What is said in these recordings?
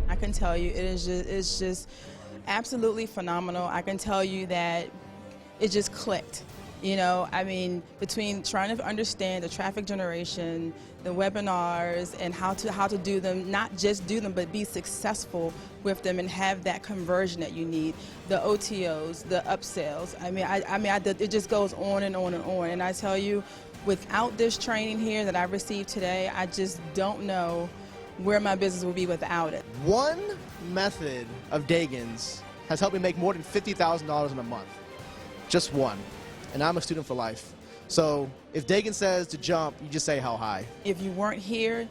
I can tell you it's just absolutely phenomenal. I can tell you that it just clicked. You know, I mean, between trying to understand the traffic generation, the webinars, and how to do them, not just do them, but be successful with them and have that conversion that you need. The OTOs, the upsells. It just goes on and on and on. And I tell you, without this training here that I received today, I just don't know where my business would be without it. One method of Deagan's has helped me make more than $50,000 in a month. Just one. And I'm a student for life. So if Deagan says to jump, you just say how high. If you weren't here,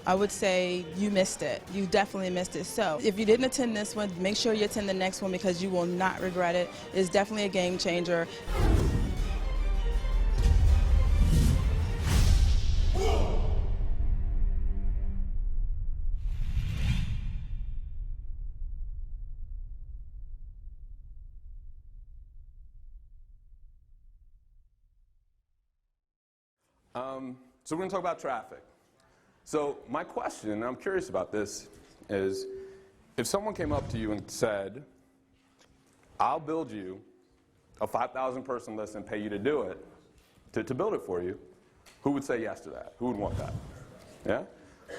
I would say you missed it. You definitely missed it. So if you didn't attend this one, make sure you attend the next one because you will not regret it. It's definitely a game changer. So we're going to talk about traffic. So my question, and I'm curious about this, is if someone came up to you and said, I'll build you a 5,000 person list and pay you to do it, to build it for you, who would say yes to that? Who would want that? Yeah?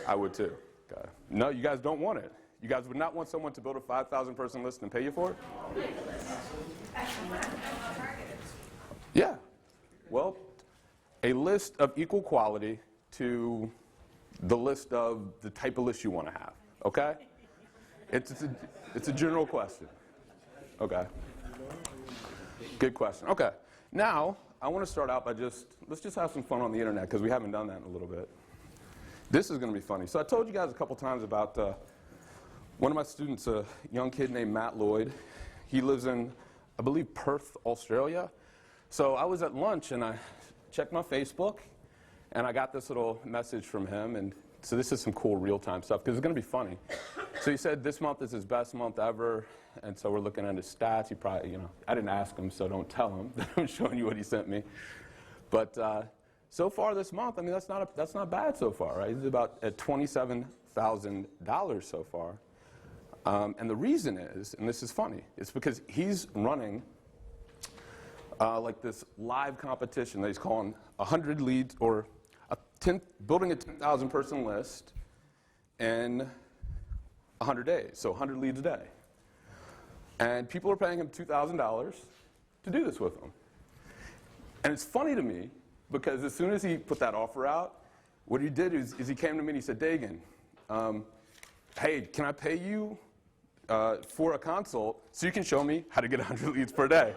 I would too. Okay. No, you guys don't want it. You guys would not want someone to build a 5,000 person list and pay you for it? Yeah. Well, a list of equal quality to the list of the type of list you want to have, okay? It's a general question. Okay. Good question. Okay. Now, I want to start out by let's just have some fun on the internet because we haven't done that in a little bit. This is going to be funny. So I told you guys a couple times about one of my students, a young kid named Matt Lloyd. He lives in, I believe, Perth, Australia. So I was at lunch and I checked my Facebook, and I got this little message from him, and so this is some cool real-time stuff, because it's going to be funny. So he said this month is his best month ever, and so we're looking at his stats. He probably, you know, I didn't ask him, so don't tell him that I'm showing you what he sent me. But so far this month, I mean, that's not bad so far, right? He's about at $27,000 so far. And the reason is, and this is funny, it's because he's running like this live competition that he's calling 100 leads, or building a 10,000 person list in 100 days, so 100 leads a day. And people are paying him $2,000 to do this with him. And it's funny to me because as soon as he put that offer out, what he did is he came to me and he said, Deagan, hey, can I pay you for a consult so you can show me how to get 100 leads per day?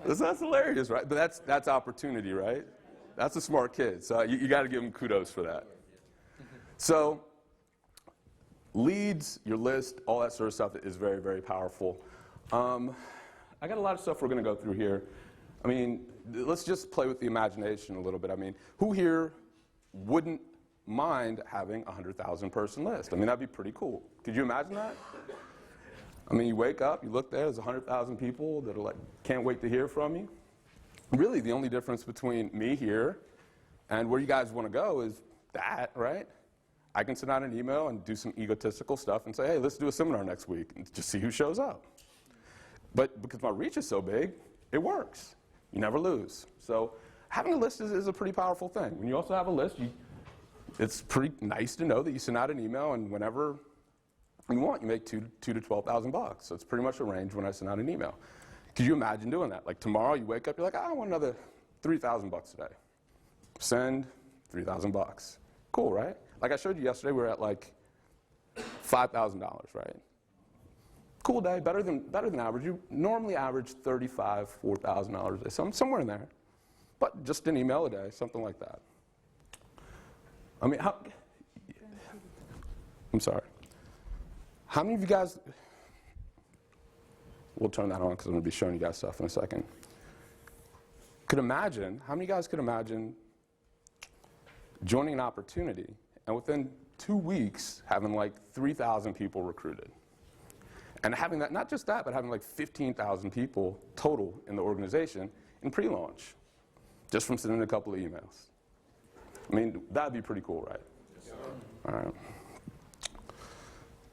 That's hilarious, right? But that's opportunity, right? That's a smart kid. So you got to give him kudos for that. So leads, your list, all that sort of stuff is very, very powerful. I got a lot of stuff we're going to go through here. I mean, let's just play with the imagination a little bit. I mean, who here wouldn't mind having a 100,000 person list? I mean, that'd be pretty cool. Could you imagine that? I mean, you wake up, you look there's 100,000 people that are like, can't wait to hear from you. Really, the only difference between me here and where you guys want to go is that, right? I can send out an email and do some egotistical stuff and say, hey, let's do a seminar next week and just see who shows up. But because my reach is so big, it works. You never lose. So having a list is a pretty powerful thing. When you also have a list, it's pretty nice to know that you send out an email and whenever you want, you make $2,000 to $12,000. So it's pretty much a range when I send out an email. Could you imagine doing that? Like tomorrow you wake up, you're like, I want another $3,000 today. Send $3,000. Cool, right? Like I showed you yesterday, we were at like $5,000, right? Cool day, better than average. You normally average $35,000, $4,000 a day, somewhere in there. But just an email a day, something like that. I mean, I'm sorry. How many of you guys, we'll turn that on because I'm going to be showing you guys stuff in a second. How many of you guys could imagine joining an opportunity and within 2 weeks having like 3,000 people recruited? And having that, not just that, but having like 15,000 people total in the organization in pre-launch, just from sending a couple of emails. I mean, that'd be pretty cool, right? Yes, all right.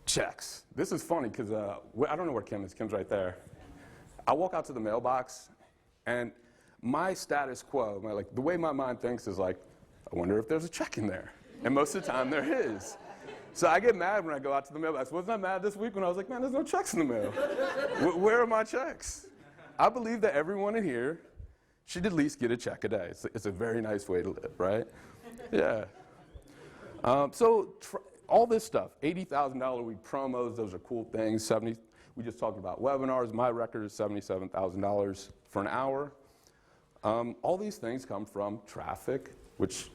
Checks. This is funny because I don't know where Kim is. Kim's right there. I walk out to the mailbox, and my status quo, the way my mind thinks is like, I wonder if there's a check in there. And most of the time there is. So I get mad when I go out to the mailbox. Wasn't I mad this week when I was like, man, there's no checks in the mail? Where are my checks? I believe that everyone in here should at least get a check a day. It's a very nice way to live, right? Yeah. All this stuff, $80,000 a week promos, those are cool things. We just talked about webinars. My record is $77,000 for an hour. All these things come from traffic, which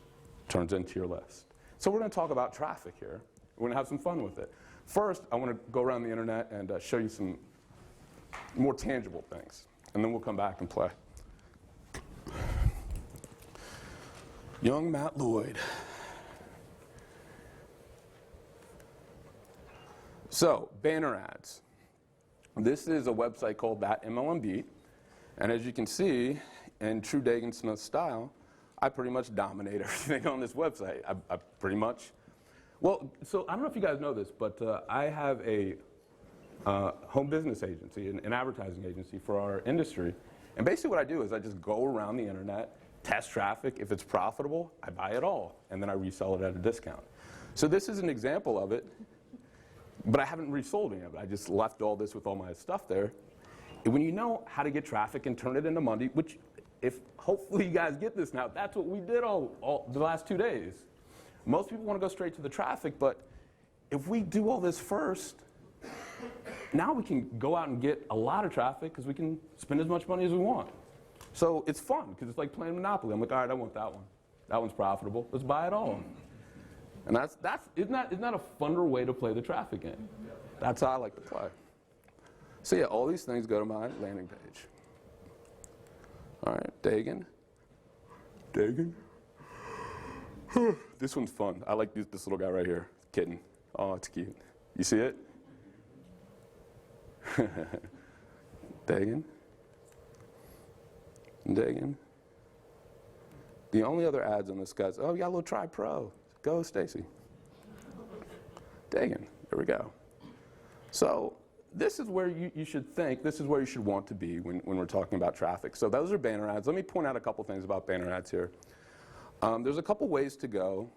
turns into your list. So we're going to talk about traffic here. We're going to have some fun with it. First, I want to go around the internet and show you some more tangible things. And then we'll come back and play. Young Matt Lloyd. So, banner ads. This is a website called That MLM Beat. And as you can see, in true Deagan Smith style, I pretty much dominate everything on this website. I pretty much, so I don't know if you guys know this, but I have a home business agency, an advertising agency for our industry. And basically what I do is I just go around the internet, test traffic. If it's profitable, I buy it all, and then I resell it at a discount. So this is an example of it, but I haven't resold any of it. I just left all this with all my stuff there. And when you know how to get traffic and turn it into money, which if hopefully you guys get this now, that's what we did all the last 2 days. Most people want to go straight to the traffic, but if we do all this first, now we can go out and get a lot of traffic because we can spend as much money as we want. So it's fun because it's like playing Monopoly. I'm like, all right, I want that one. That one's profitable. Let's buy it all. And isn't that a funner way to play the traffic game? That's how I like to play. So yeah, all these things go to my landing page. All right, Deagan. This one's fun. I like this little guy right here, kitten. Oh, it's cute. You see it? Deagan. The only other ads on this guy's, oh, you got a little Try Pro. Go, Stacy. Deagan. There we go. So this is where you should think, this is where you should want to be when we're talking about traffic. So those are banner ads. Let me point out a couple things about banner ads here. There's a couple ways to go.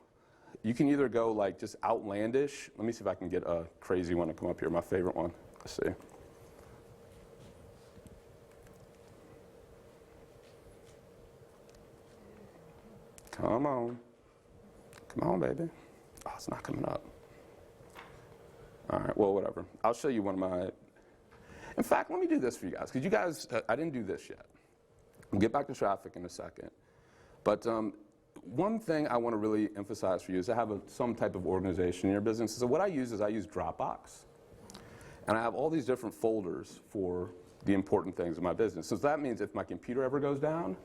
You can either go like just outlandish. Let me see if I can get a crazy one to come up here, my favorite one. Let's see. Come on. Come on, baby. Oh, it's not coming up. All right, well, whatever. I'll show you one of my, in fact, let me do this for you guys, because you guys, I didn't do this yet. We'll get back to traffic in a second. But one thing I want to really emphasize for you is to have some type of organization in your business. So what I use is I use Dropbox. And I have all these different folders for the important things in my business. So that means if my computer ever goes down,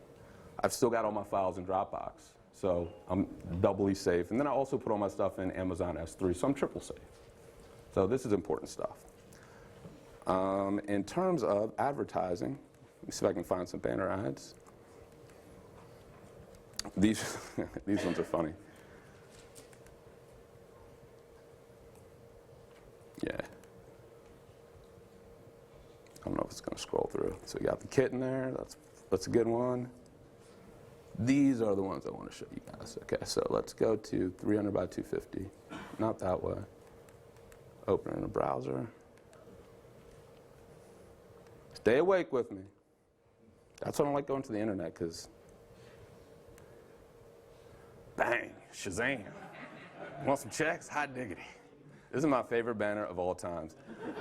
I've still got all my files in Dropbox. So I'm doubly safe. And then I also put all my stuff in Amazon S3, so I'm triple safe. So this is important stuff. In terms of advertising, let me see if I can find some banner ads. These ones are funny. Yeah. I don't know if it's going to scroll through. So you got the kitten there. That's a good one. These are the ones I want to show you guys. Okay, so let's go to 300 by 250. Not that way. Open it in a browser. Stay awake with me. That's why I don't like going to the internet, because bang, Shazam. Want some checks? Hot diggity. This is my favorite banner of all times.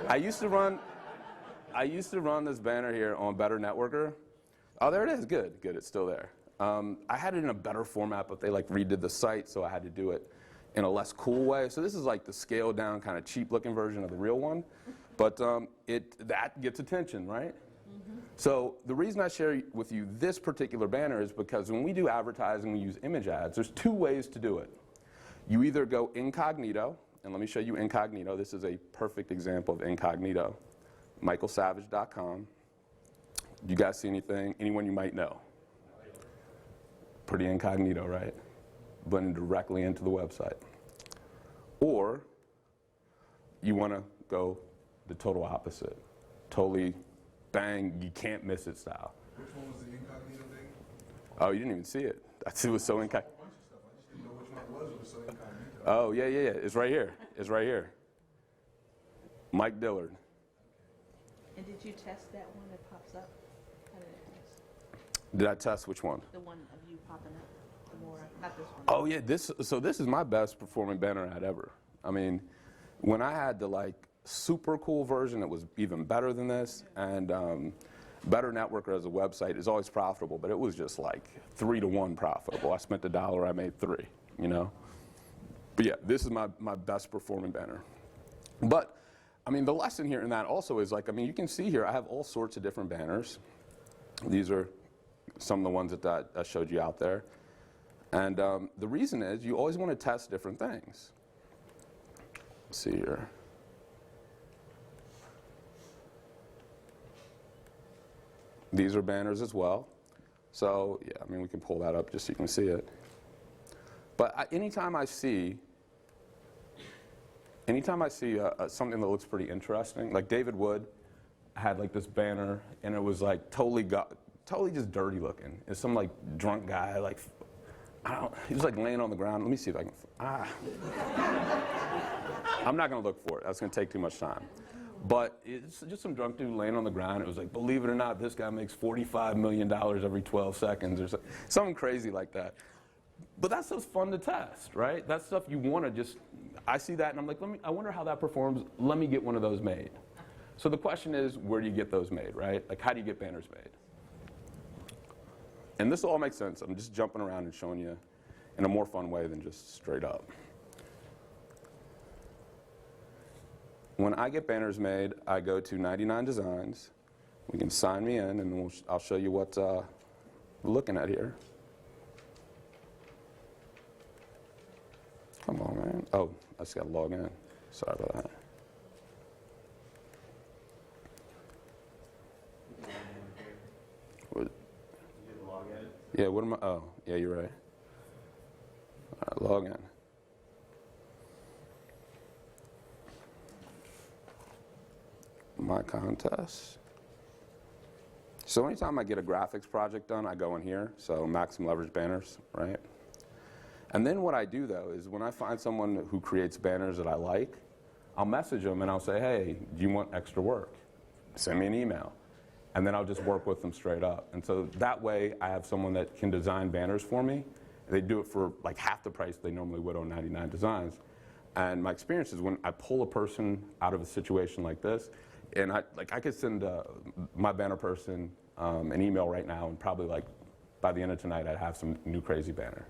I used to run I used to run this banner here on Better Networker. Oh, there it is. Good, it's still there. I had it in a better format, but they like redid the site, so I had to do it in a less cool way. So this is like the scaled down, kind of cheap looking version of the real one. But that gets attention, right? Mm-hmm. So the reason I share with you this particular banner is because when we do advertising, we use image ads, there's two ways to do it. You either go incognito, and let me show you incognito. This is a perfect example of incognito. michaelsavage.com. Do you guys see anyone you might know? Pretty incognito, right? Blending directly into the website. Or you want to go the total opposite. Totally bang, you can't miss it style. Which one was the incognito thing? Oh, you didn't even see it. It was so incognito. A bunch of stuff. I just didn't know which one it was. It was so incognito. Oh, yeah. It's right here. It's right here. Mike Dillard. And did you test that one that pops up? How did it test? Did I test which one? The one of you popping up, the more, not this one. Oh, yeah. This is my best performing banner ad ever. I mean, when I had the like super cool version, it was even better than this. And Better Networker as a website is always profitable, but it was just like 3 to 1 profitable. I spent $1, I made 3, you know? But yeah, this is my best performing banner. But, I mean, the lesson here in that also is like, I mean, you can see here, I have all sorts of different banners. These are some of the ones that I showed you out there. And the reason is you always want to test different things. Let's see here. These are banners as well. So, yeah, I mean, we can pull that up just so you can see it. But anytime I see something that looks pretty interesting, like David Wood had like this banner, and it was like totally just dirty looking. It's some like drunk guy, like, he was like laying on the ground. Let me see if I can, I'm not gonna look for it. That's gonna take too much time. But it's just some drunk dude laying on the ground. It was like, believe it or not, this guy makes $45 million every 12 seconds or something crazy like that. But that stuff's fun to test, right? That stuff you want to just, I see that and I'm like, I wonder how that performs. Let me get one of those made. So the question is, where do you get those made, right? Like, how do you get banners made? And this all makes sense. I'm just jumping around and showing you in a more fun way than just straight up. When I get banners made, I go to 99 Designs. We can sign me in, and I'll show you what we're looking at here. Come on, man. Oh, I just got to log in. Sorry about that. What? Yeah, what am I? Oh, yeah, you're right. All right, log in. My contest. So anytime I get a graphics project done, I go in here. So maximum leverage banners, right? And then what I do though is when I find someone who creates banners that I like, I'll message them and I'll say, hey, do you want extra work? Send me an email. And then I'll just work with them straight up. And so that way I have someone that can design banners for me. They do it for like half the price they normally would on 99 Designs. And my experience is when I pull a person out of a situation like this, and I could send my banner person an email right now, and probably like by the end of tonight I'd have some new crazy banner.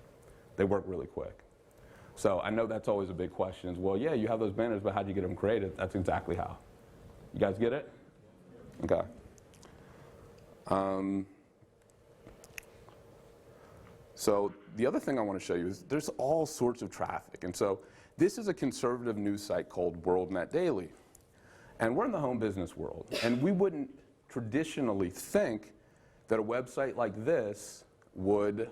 They work really quick. So I know that's always a big question is, well, yeah, you have those banners, but how do you get them created? That's exactly how. You guys get it? Okay. So the other thing I want to show you is there's all sorts of traffic. And so this is a conservative news site called WorldNet Daily. And we're in the home business world. And we wouldn't traditionally think that a website like this would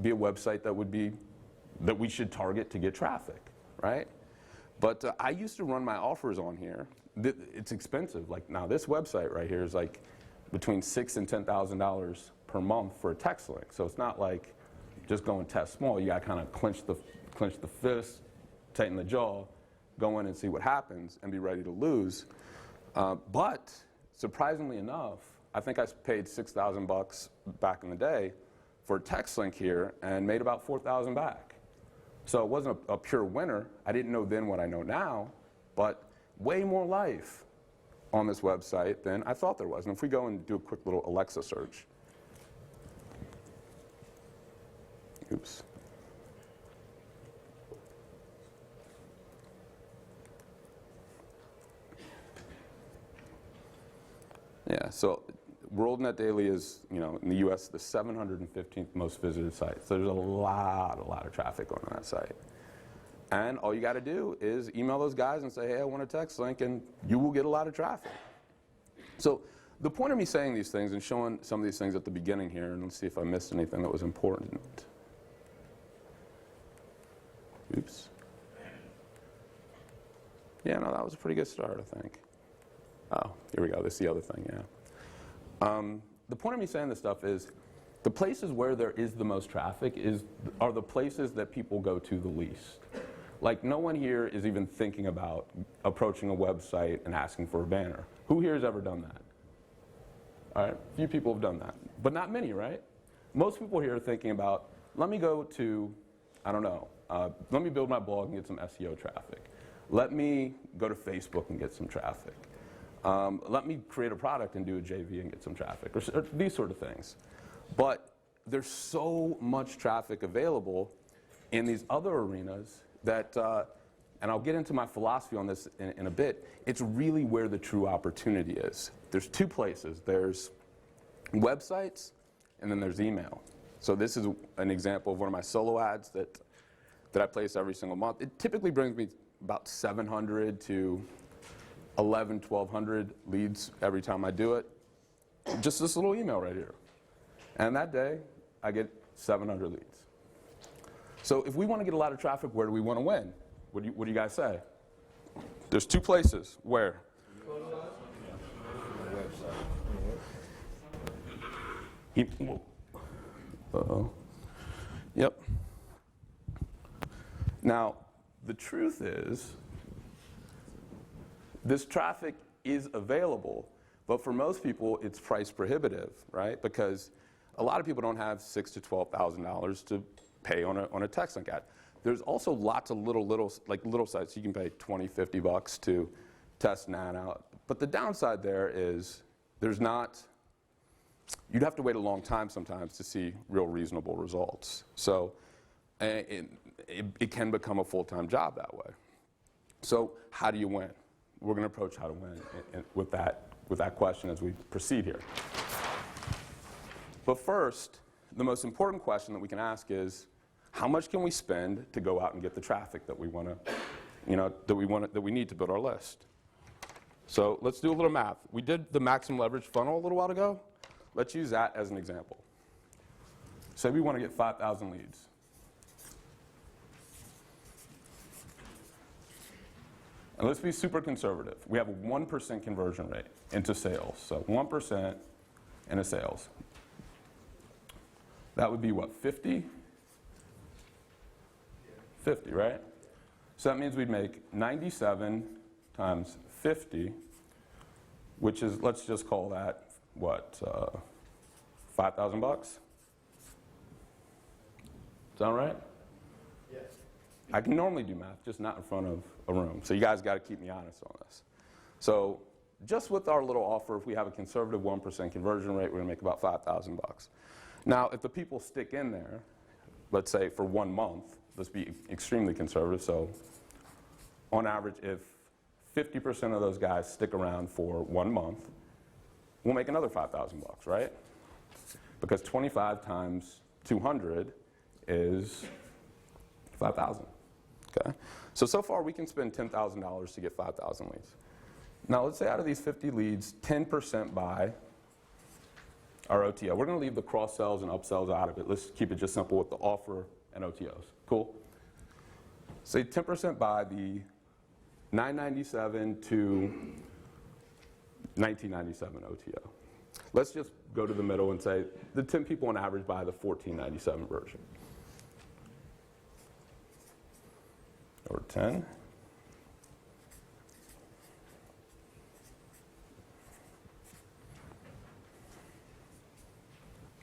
be a website that we should target to get traffic, right? But I used to run my offers on here. It's expensive. Like now this website right here is like between $6,000 and $10,000 per month for a text link. So it's not like just going test small. You got to kind of clench the fist, tighten the jaw, go in and see what happens, and be ready to lose. But surprisingly enough, I think I paid $6,000 back in the day for a text link here and made about $4,000 back. So it wasn't a pure winner. I didn't know then what I know now, but way more life on this website than I thought there was. And if we go and do a quick little Alexa search, oops. Yeah, so WorldNet Daily is, you know, in the US, the 715th most visited site. So there's a lot of traffic on that site. And all you got to do is email those guys and say, hey, I want a text link, and you will get a lot of traffic. So the point of me saying these things and showing some of these things at the beginning here, and let's see if I missed anything that was important. Oops. Yeah, no, that was a pretty good start, I think. Oh, here we go. This is the other thing, yeah. The point of me saying this stuff is the places where there is the most traffic are the places that people go to the least. Like, no one here is even thinking about approaching a website and asking for a banner. Who here has ever done that? All right, a few people have done that, but not many, right? Most people here are thinking about, let me go to, I don't know, let me build my blog and get some SEO traffic. Let me go to Facebook and get some traffic. Let me create a product and do a JV and get some traffic, or these sort of things. But there's so much traffic available in these other arenas that, and I'll get into my philosophy on this in a bit, it's really where the true opportunity is. There's two places. There's websites, and then there's email. So this is an example of one of my solo ads that I place every single month. It typically brings me about 700 to 1,200 leads every time I do it. Just this little email right here. And that day, I get 700 leads. So if we want to get a lot of traffic, where do we want to win? What do you guys say? There's two places. Where? Uh-oh. Yep. Now, the truth is, this traffic is available, but for most people, it's price prohibitive, right? Because a lot of people don't have $6,000 to $12,000 to pay on a text link ad. There's also lots of little sites you can pay $20, $50 to test an ad out. But the downside there is you'd have to wait a long time sometimes to see real reasonable results. So it can become a full-time job that way. So how do you win? We're going to approach how to win with that question as we proceed here. But first, the most important question that we can ask is, how much can we spend to go out and get the traffic that we want to, that we need to build our list? So let's do a little math. We did the maximum leverage funnel a little while ago. Let's use that as an example. Say we want to get 5,000 leads. And let's be super conservative. We have a 1% conversion rate into sales. So 1% into sales. That would be what, 50? 50, right? So that means we'd make 97 times 50, which is, let's just call that, what, $5,000? Sound right? Yes. I can normally do math, just not in front of a room. So you guys got to keep me honest on this. So just with our little offer, if we have a conservative 1% conversion rate, we're going to make about $5,000. Now, if the people stick in there, let's say for 1 month, let's be extremely conservative. So on average, if 50% of those guys stick around for 1 month, we'll make another $5,000, right? Because 25 times 200 is 5,000. Okay? So far we can spend $10,000 to get 5,000 leads. Now let's say out of these 50 leads, 10% buy our OTO. We're going to leave the cross-sells and upsells out of it. Let's keep it just simple with the offer and OTOs. Cool? Say 10% buy the $997 to $1997 OTO. Let's just go to the middle and say the 10 people on average buy the $14.97 version. Or 10.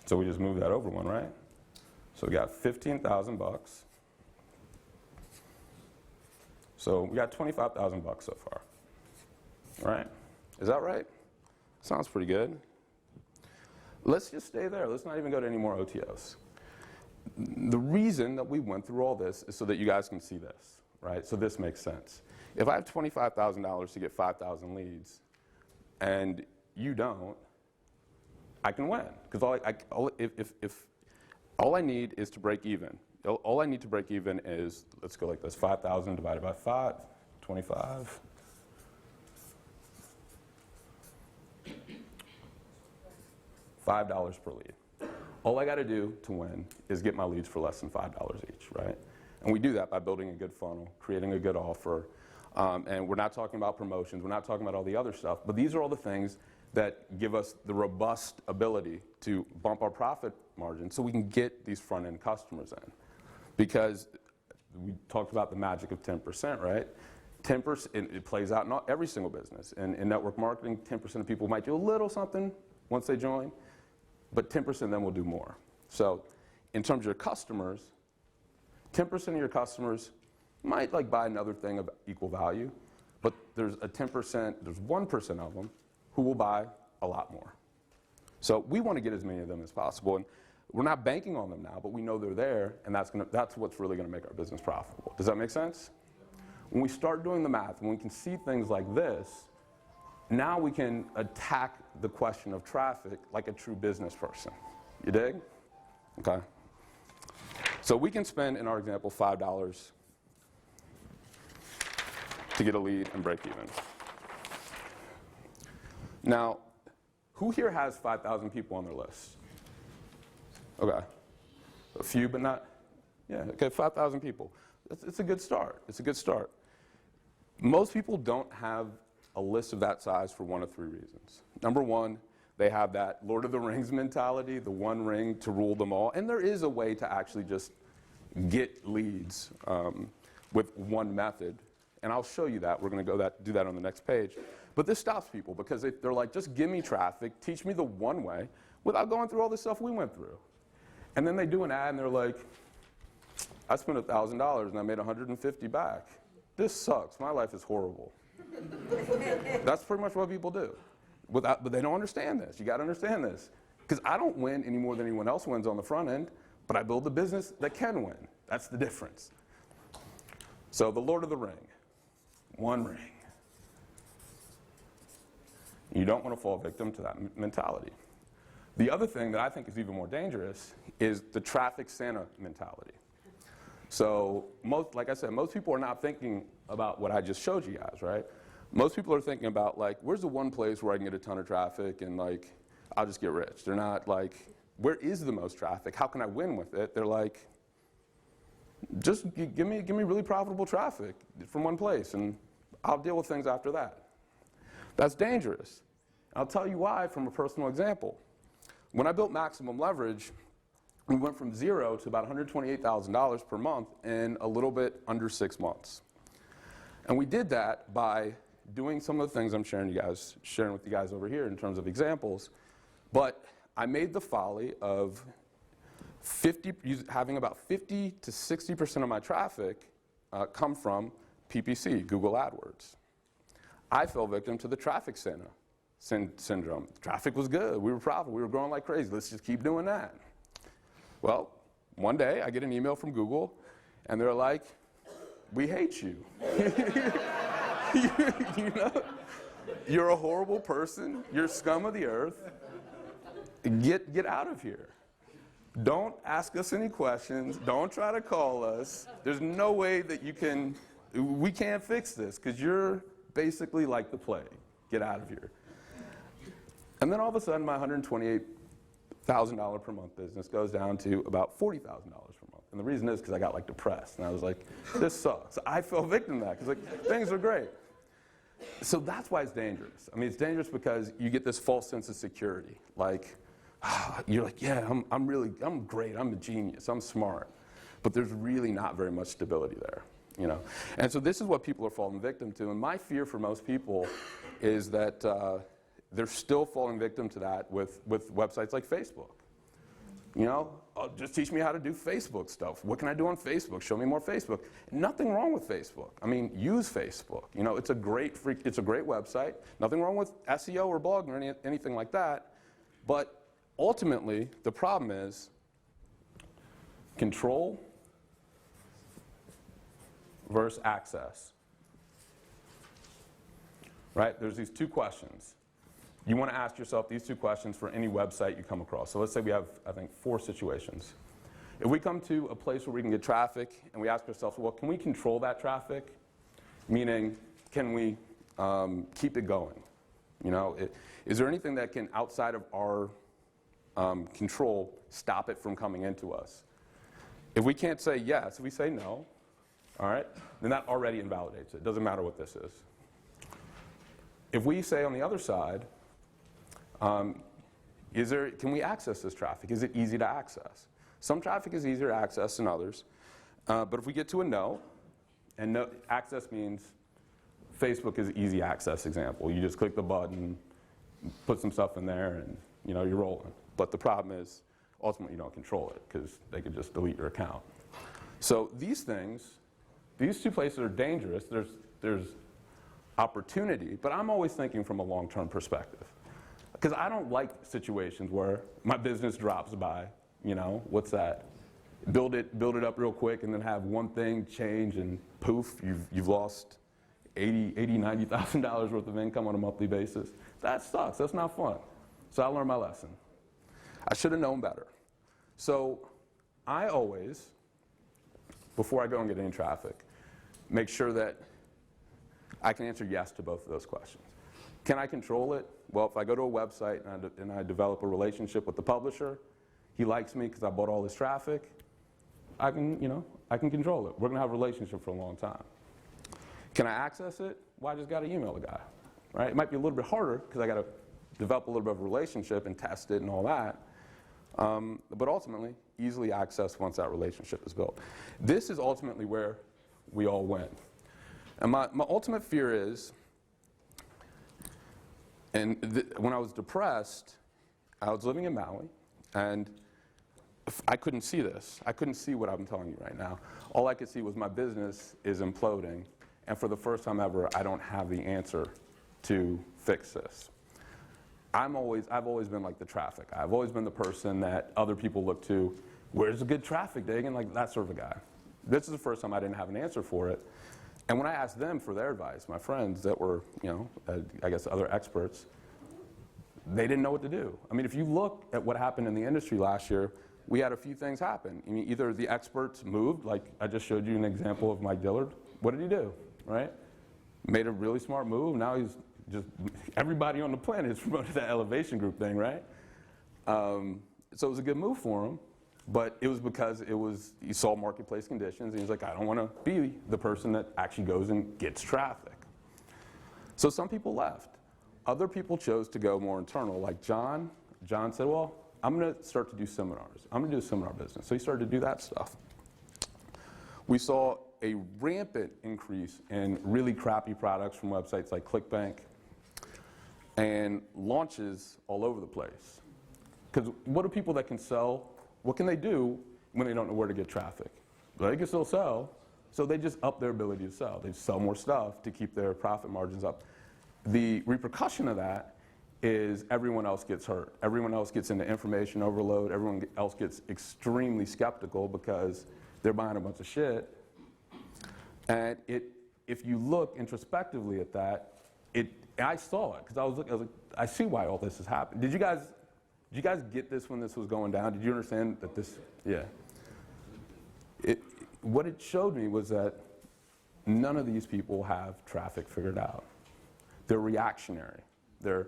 So we just move that over one, right? So we got $15,000. So we got $25,000 so far, right? Is that right? Sounds pretty good. Let's just stay there. Let's not even go to any more OTOs. The reason that we went through all this is so that you guys can see this, right? So this makes sense. If I have $25,000 to get 5,000 leads, and you don't, I can win. Because all I need is to break even. All I need to break even is, let's go like this, 5,000 divided by 5, 25. $5 per lead. All I got to do to win is get my leads for less than $5 each, right? And we do that by building a good funnel, creating a good offer, and we're not talking about promotions, we're not talking about all the other stuff, but these are all the things that give us the robust ability to bump our profit margin so we can get these front-end customers in. Because we talked about the magic of 10%, right? 10%, it plays out in every single business. In network marketing, 10% of people might do a little something once they join, but 10% of them will do more. So in terms of your customers, 10% of your customers might like buy another thing of equal value, but there's 1% of them who will buy a lot more. So we want to get as many of them as possible. And we're not banking on them now, but we know they're there, and that's what's really going to make our business profitable. Does that make sense? When we start doing the math, when we can see things like this, now we can attack the question of traffic like a true business person. You dig? Okay. So we can spend, in our example, $5 to get a lead and break even. Now, who here has 5,000 people on their list? Okay. A few, but not, yeah, okay, 5,000 people. It's a good start. It's a good start. Most people don't have a list of that size for one of three reasons. Number one, they have that Lord of the Rings mentality, the one ring to rule them all. And there is a way to actually just get leads with one method. And I'll show you that. We're going to do that on the next page. But this stops people because they're like, just give me traffic, teach me the one way, without going through all the stuff we went through. And then they do an ad and they're like, I spent $1,000 and I made $150 back. This sucks. My life is horrible. That's pretty much what people do. But they don't understand this. You got to understand this. Because I don't win any more than anyone else wins on the front end, but I build a business that can win. That's the difference. So the Lord of the Ring. One ring. You don't want to fall victim to that mentality. The other thing that I think is even more dangerous is the traffic Santa mentality. So like I said, most people are not thinking about what I just showed you guys, right? Most people are thinking about like, where's the one place where I can get a ton of traffic and like, I'll just get rich. They're not like, where is the most traffic? How can I win with it? They're like, just give me really profitable traffic from one place and I'll deal with things after that. That's dangerous. I'll tell you why from a personal example. When I built Maximum Leverage, we went from zero to about $128,000 per month in a little bit under 6 months. And we did that by doing some of the things I'm sharing with you guys over here in terms of examples. But I made the folly of having about 50 to 60% of my traffic come from PPC, Google AdWords. I fell victim to the traffic Santa syndrome. Traffic was good. We were profitable. We were growing like crazy. Let's just keep doing that. Well, one day I get an email from Google, and they're like, we hate you. You know, you're a horrible person. You're scum of the earth. Get out of here. Don't ask us any questions. Don't try to call us. There's no way that we can't fix this because you're basically like the plague. Get out of here. And then all of a sudden, my $128,000 per month business goes down to about $40,000 per month. And the reason is because I got like depressed. And I was like, this sucks. I fell victim to that because like, things are great. So that's why it's dangerous. I mean, it's dangerous because you get this false sense of security. Like, you're like, yeah, I'm great. I'm a genius. I'm smart. But there's really not very much stability there. You know? And so this is what people are falling victim to. And my fear for most people is that they're still falling victim to that with websites like Facebook. You know, just teach me how to do Facebook stuff. What can I do on Facebook? Show me more Facebook. Nothing wrong with Facebook. I mean, use Facebook. You know, it's a great website. Nothing wrong with SEO or blogging or anything like that. But ultimately, the problem is control versus access. Right? There's these two questions. You want to ask yourself these two questions for any website you come across. So let's say we have, I think, 4 situations. If we come to a place where we can get traffic and we ask ourselves, well, can we control that traffic? Meaning, can we keep it going? You know, is there anything that can, outside of our control, stop it from coming into us? If we can't say yes, if we say no, all right, then that already invalidates it. Doesn't matter what this is. If we say on the other side, can we access this traffic? Is it easy to access? Some traffic is easier to access than others. But if we get to a no, and no, access means Facebook is easy access example. You just click the button, put some stuff in there, and you know, you're rolling. But the problem is, ultimately you don't control it because they could just delete your account. So these things, these two places are dangerous. There's opportunity, but I'm always thinking from a long-term perspective. Because I don't like situations where my business drops by, you know, what's that? Build it up real quick and then have one thing change and poof, you've lost $90,000 worth of income on a monthly basis. That sucks, that's not fun. So I learned my lesson. I should have known better. So I always, before I go and get any traffic, make sure that I can answer yes to both of those questions. Can I control it? Well, if I go to a website and I develop a relationship with the publisher, he likes me because I bought all his traffic, I can control it. We're going to have a relationship for a long time. Can I access it? Well, I just got to email the guy, right? It might be a little bit harder because I got to develop a little bit of a relationship and test it and all that. But ultimately, easily accessed once that relationship is built. This is ultimately where we all win. And my ultimate fear is, when I was depressed, I was living in Maui, and I couldn't see this. I couldn't see what I'm telling you right now. All I could see was my business is imploding, and for the first time ever, I don't have the answer to fix this. I've always been like the traffic. I've always been the person that other people look to. Where's the good traffic, Deagan? Like that sort of a guy. This is the first time I didn't have an answer for it. And when I asked them for their advice, my friends that were, I guess other experts, they didn't know what to do. I mean, if you look at what happened in the industry last year, we had a few things happen. I mean, either the experts moved, like I just showed you an example of Mike Dillard. What did he do, right? Made a really smart move. Now he's just, everybody on the planet is promoted that elevation group thing, right? So it was a good move for him. But it was because he saw marketplace conditions, and he's like, I don't want to be the person that actually goes and gets traffic. So some people left. Other people chose to go more internal, like John. John said, well, I'm going to start to do seminars. I'm going to do a seminar business. So he started to do that stuff. We saw a rampant increase in really crappy products from websites like ClickBank and launches all over the place. Because what are people that can sell? What can they do when they don't know where to get traffic? Well, they can still sell, so they just up their ability to sell. They sell more stuff to keep their profit margins up. The repercussion of that is everyone else gets hurt. Everyone else gets into information overload. Everyone else gets extremely skeptical because they're buying a bunch of shit. And if you look introspectively at that, I saw it because I was like, I see why all this has happened. Did you guys get this when this was going down? Did you understand that this, yeah. What it showed me was that none of these people have traffic figured out. They're reactionary. They're,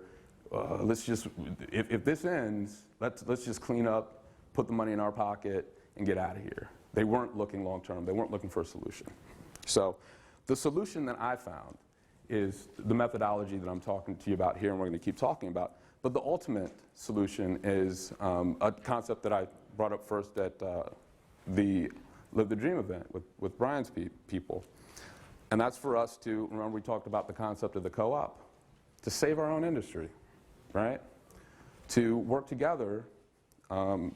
if this ends, let's just clean up, put the money in our pocket, and get out of here. They weren't looking long term. They weren't looking for a solution. So the solution that I found is the methodology that I'm talking to you about here, and we're going to keep talking about. But the ultimate solution is a concept that I brought up first at the Live the Dream event with Brian's people. And that's for us to, remember we talked about the concept of the co-op, to save our own industry, right? To work together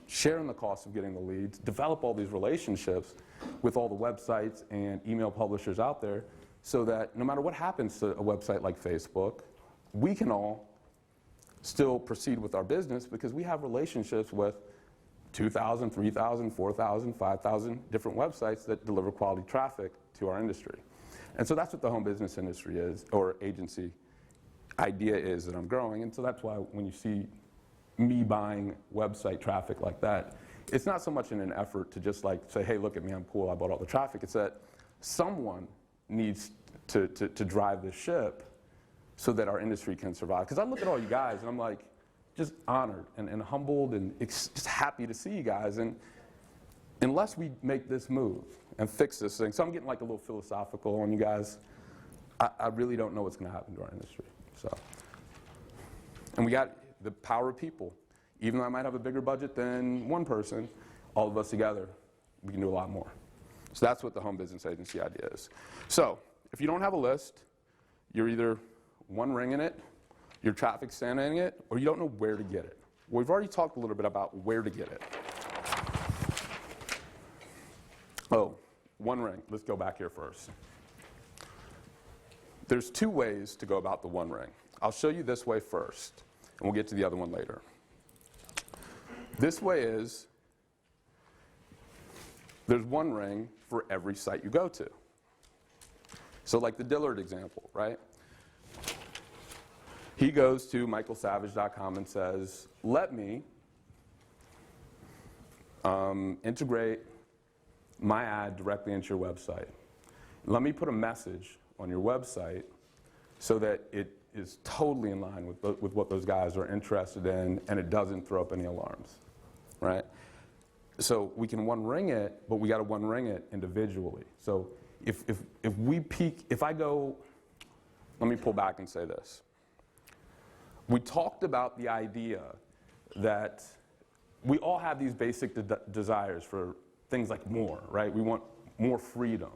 sharing the cost of getting the leads, develop all these relationships with all the websites and email publishers out there so that no matter what happens to a website like Facebook, we can all still proceed with our business because we have relationships with 2,000, 3,000, 4,000, 5,000 different websites that deliver quality traffic to our industry. And so that's what the home business industry is, or agency idea is that I'm growing. And so that's why when you see me buying website traffic like that, it's not so much in an effort to just like say, hey, look at me, I'm cool, I bought all the traffic. It's that someone needs to drive the ship so that our industry can survive. Because I look at all you guys and I'm like, just honored and humbled and just happy to see you guys. And unless we make this move and fix this thing, so I'm getting like a little philosophical on you guys, I really don't know what's going to happen to our industry. So, and we got the power of people. Even though I might have a bigger budget than one person, all of us together, we can do a lot more. So that's what the home business agency idea is. So if you don't have a list, you're either one ringing it, you're traffic sanding it, or you don't know where to get it. Well, we've already talked a little bit about where to get it. Oh, one ring. Let's go back here first. There's two ways to go about the one ring. I'll show you this way first, and we'll get to the other one later. This way is, there's one ring for every site you go to. So like the Dillard example, right? He goes to michaelsavage.com and says, let me integrate my ad directly into your website. Let me put a message on your website so that it is totally in line with what those guys are interested in and it doesn't throw up any alarms, right? So we can one ring it, but we got to one ring it individually. So if we peak, if I go, let me pull back and say this. We talked about the idea that we all have these basic desires for things like more, right? We want more freedom,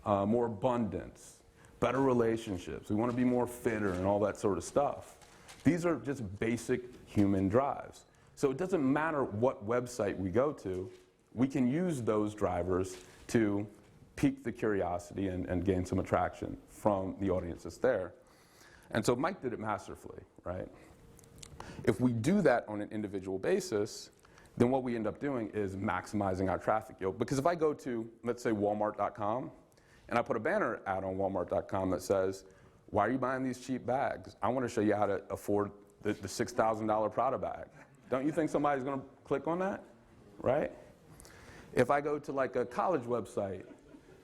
more abundance, better relationships. We want to be more fitter and all that sort of stuff. These are just basic human drives. So it doesn't matter what website we go to, we can use those drivers to pique the curiosity and gain some attraction from the audience that's there. And so Mike did it masterfully, right? If we do that on an individual basis, then what we end up doing is maximizing our traffic yield. Because if I go to, let's say, walmart.com, and I put a banner ad on walmart.com that says, why are you buying these cheap bags? I want to show you how to afford the $6,000 Prada bag. Don't you think somebody's going to click on that, right? If I go to like a college website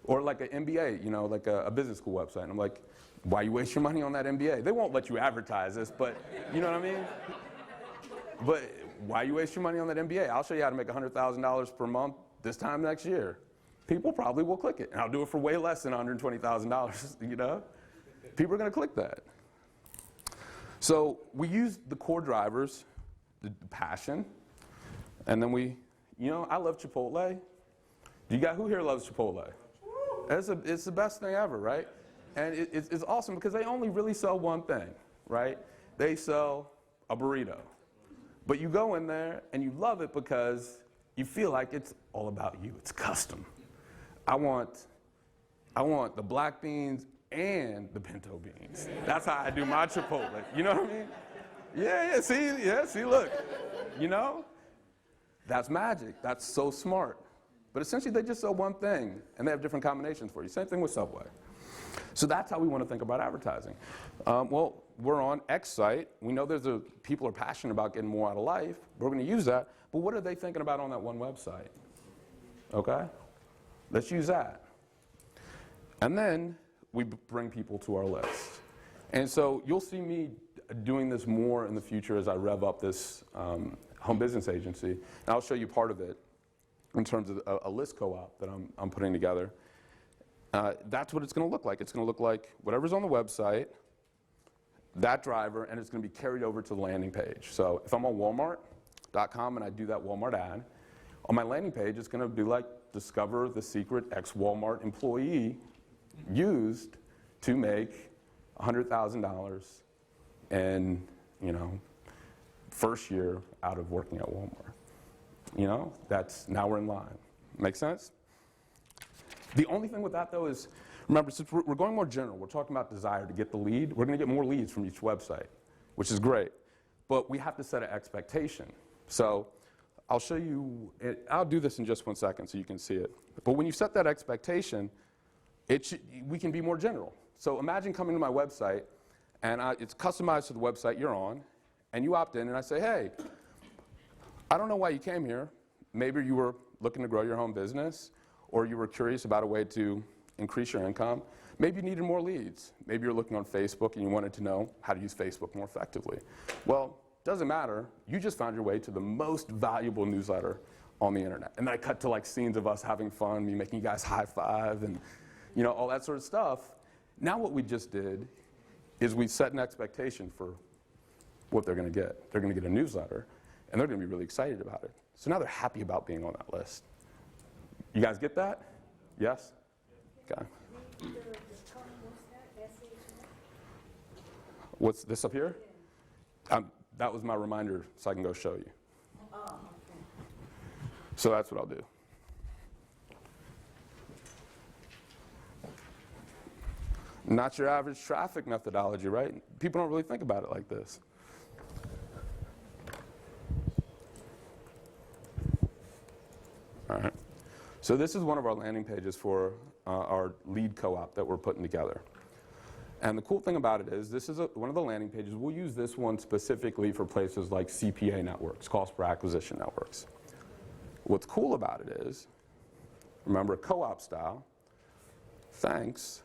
or like an MBA, you know, like a business school website, and I'm like, why you waste your money on that MBA? They won't let you advertise this, but you know what I mean? But why you waste your money on that MBA? I'll show you how to make $100,000 per month this time next year. People probably will click it, and I'll do it for way less than $120,000, you know? People are going to click that. So we use the core drivers, the passion, and then we, you know, I love Chipotle. Who here loves Chipotle? It's the best thing ever, right? And it's awesome because they only really sell one thing, right? They sell a burrito. But you go in there and you love it because you feel like it's all about you. It's custom. I want the black beans and the pinto beans. That's how I do my Chipotle. You know what I mean? Yeah, see, look. You know? That's magic. That's so smart. But essentially, they just sell one thing, and they have different combinations for you. Same thing with Subway. So that's how we want to think about advertising. Well, we're on X site. We know people are passionate about getting more out of life. We're going to use that. But what are they thinking about on that one website? Okay? Let's use that. And then we bring people to our list. And so you'll see me doing this more in the future as I rev up this home business agency. And I'll show you part of it in terms of a list co-op that I'm putting together. That's what it's going to look like. It's going to look like whatever's on the website, that driver, and it's going to be carried over to the landing page. So if I'm on Walmart.com and I do that Walmart ad, on my landing page it's going to be like, discover the secret ex-Walmart employee used to make $100,000 in, first year out of working at Walmart. You know, now we're in line. Make sense? The only thing with that, though, is, remember, since we're going more general, we're talking about desire to get the lead. We're going to get more leads from each website, which is great. But we have to set an expectation. So I'll show you, I'll do this in just 1 second so you can see it. But when you set that expectation, we can be more general. So imagine coming to my website, and it's customized to the website you're on, and you opt in, and I say, hey, I don't know why you came here. Maybe you were looking to grow your home business, or you were curious about a way to increase your income. Maybe you needed more leads. Maybe you're looking on Facebook and you wanted to know how to use Facebook more effectively. Well, doesn't matter. You just found your way to the most valuable newsletter on the internet. And then I cut to like scenes of us having fun, me making you guys high five and all that sort of stuff. Now what we just did is we set an expectation for what they're going to get. They're going to get a newsletter, and they're going to be really excited about it. So now they're happy about being on that list. You guys get that? Yes? Okay. What's this up here? That was my reminder so I can go show you. So that's what I'll do. Not your average traffic methodology, right? People don't really think about it like this. All right. So this is one of our landing pages for our lead co-op that we're putting together. And the cool thing about it is this is one of the landing pages. We'll use this one specifically for places like CPA networks, cost per acquisition networks. What's cool about it is, remember, co-op style, thanks.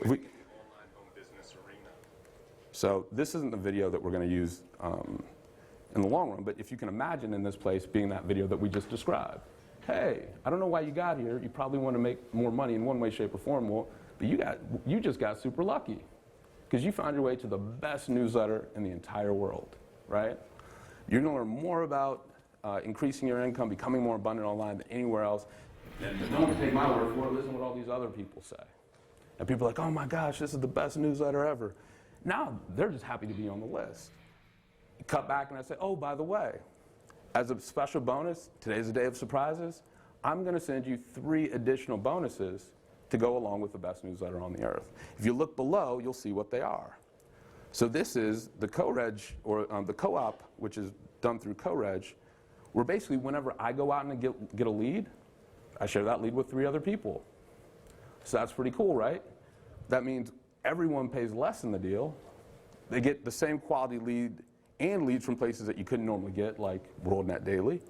Online home business arena. So this isn't the video that we're going to use in the long run, but if you can imagine in this place being that video that we just described. Hey, I don't know why you got here. You probably want to make more money in one way, shape, or form. Well, but you just got super lucky because you found your way to the best newsletter in the entire world, right? You're going to learn more about increasing your income, becoming more abundant online than anywhere else. And don't take my word for it. Listen to what all these other people say. And people are like, oh my gosh, this is the best newsletter ever. Now they're just happy to be on the list. You cut back and I say, oh, by the way, as a special bonus, today's a day of surprises, I'm going to send you 3 additional bonuses to go along with the best newsletter on the earth. If you look below, you'll see what they are. So this is the co-reg, or the co-op, which is done through co-reg, where basically whenever I go out and get a lead, I share that lead with 3 other people. So that's pretty cool, right? That means everyone pays less in the deal. They get the same quality lead and leads from places that you couldn't normally get, like WorldNet Daily.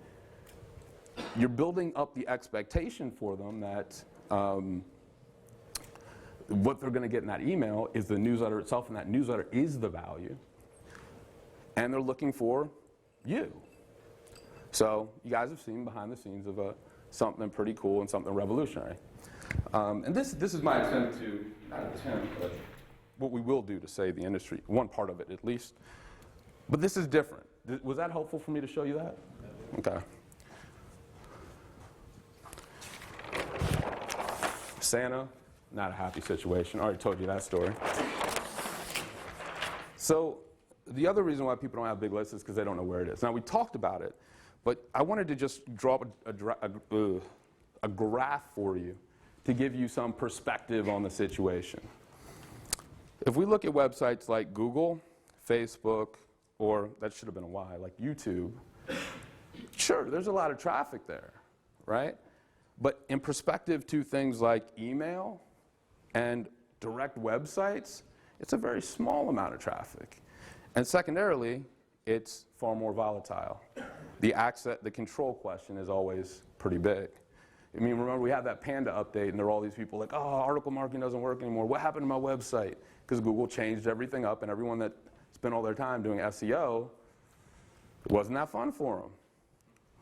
You're building up the expectation for them that what they're going to get in that email is the newsletter itself, and that newsletter is the value. And they're looking for you. So you guys have seen behind the scenes of something pretty cool and something revolutionary. And this is my attempt to, not attempt, but what we will do to save the industry, one part of it at least. But this is different. Was that helpful for me to show you that? Okay. Santa, not a happy situation. I already told you that story. So the other reason why people don't have big lists is because they don't know where it is. Now, we talked about it, but I wanted to just draw up a graph for you to give you some perspective on the situation. If we look at websites like Google, Facebook, or that should have been a Y, like YouTube, sure, there's a lot of traffic there, right? But in perspective to things like email and direct websites, it's a very small amount of traffic. And secondarily, it's far more volatile. The control question is always pretty big. I mean, remember we had that Panda update and there were all these people like, oh, article marketing doesn't work anymore. What happened to my website? Because Google changed everything up and everyone that spent all their time doing SEO, it wasn't that fun for them.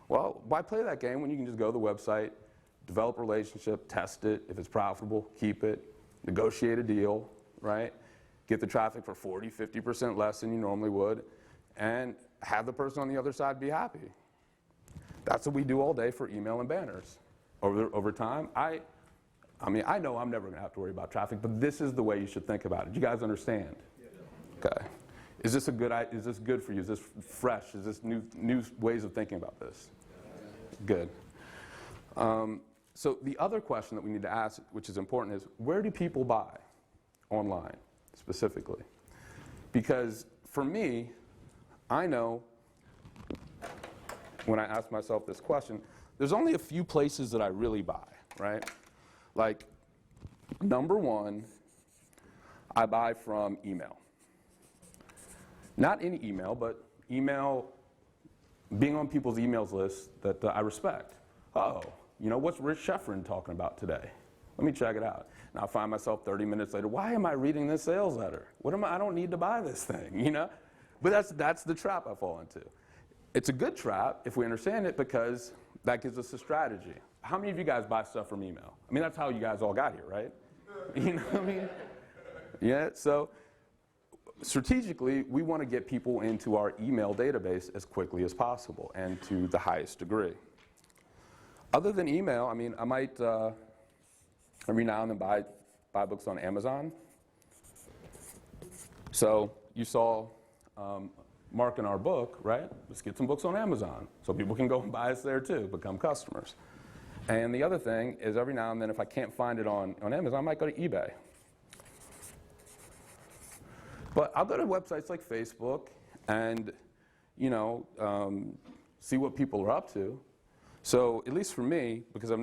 Well, why play that game when you can just go to the website, develop a relationship, test it. If it's profitable, keep it, negotiate a deal, right? Get the traffic for 40, 50% less than you normally would, and have the person on the other side be happy. That's what we do all day for email and banners. Over time, I mean, I know I'm never going to have to worry about traffic, but this is the way you should think about it. Do you guys understand? Yeah. Okay. Is this is this good for you? Is this fresh? Is this new ways of thinking about this? Good. So the other question that we need to ask, which is important, is where do people buy online specifically? Because for me, I know when I ask myself this question, there's only a few places that I really buy, right? Like, number one, I buy from email. Not any email, but email, being on people's emails lists that I respect. Oh, you know, what's Rich Sheffrin talking about today? Let me check it out. And I find myself 30 minutes later, why am I reading this sales letter? I don't need to buy this thing, you know? But that's the trap I fall into. It's a good trap if we understand it, because that gives us a strategy. How many of you guys buy stuff from email? I mean, that's how you guys all got here, right? You know what I mean? Yeah, so strategically, we want to get people into our email database as quickly as possible and to the highest degree. Other than email, I mean, I might every now and then buy books on Amazon. So you saw Mark in our book, right? Let's get some books on Amazon so people can go and buy us there too, become customers. And the other thing is, every now and then, if I can't find it on Amazon, I might go to eBay. But I'll go to websites like Facebook and, you know, see what people are up to. So at least for me, because I'm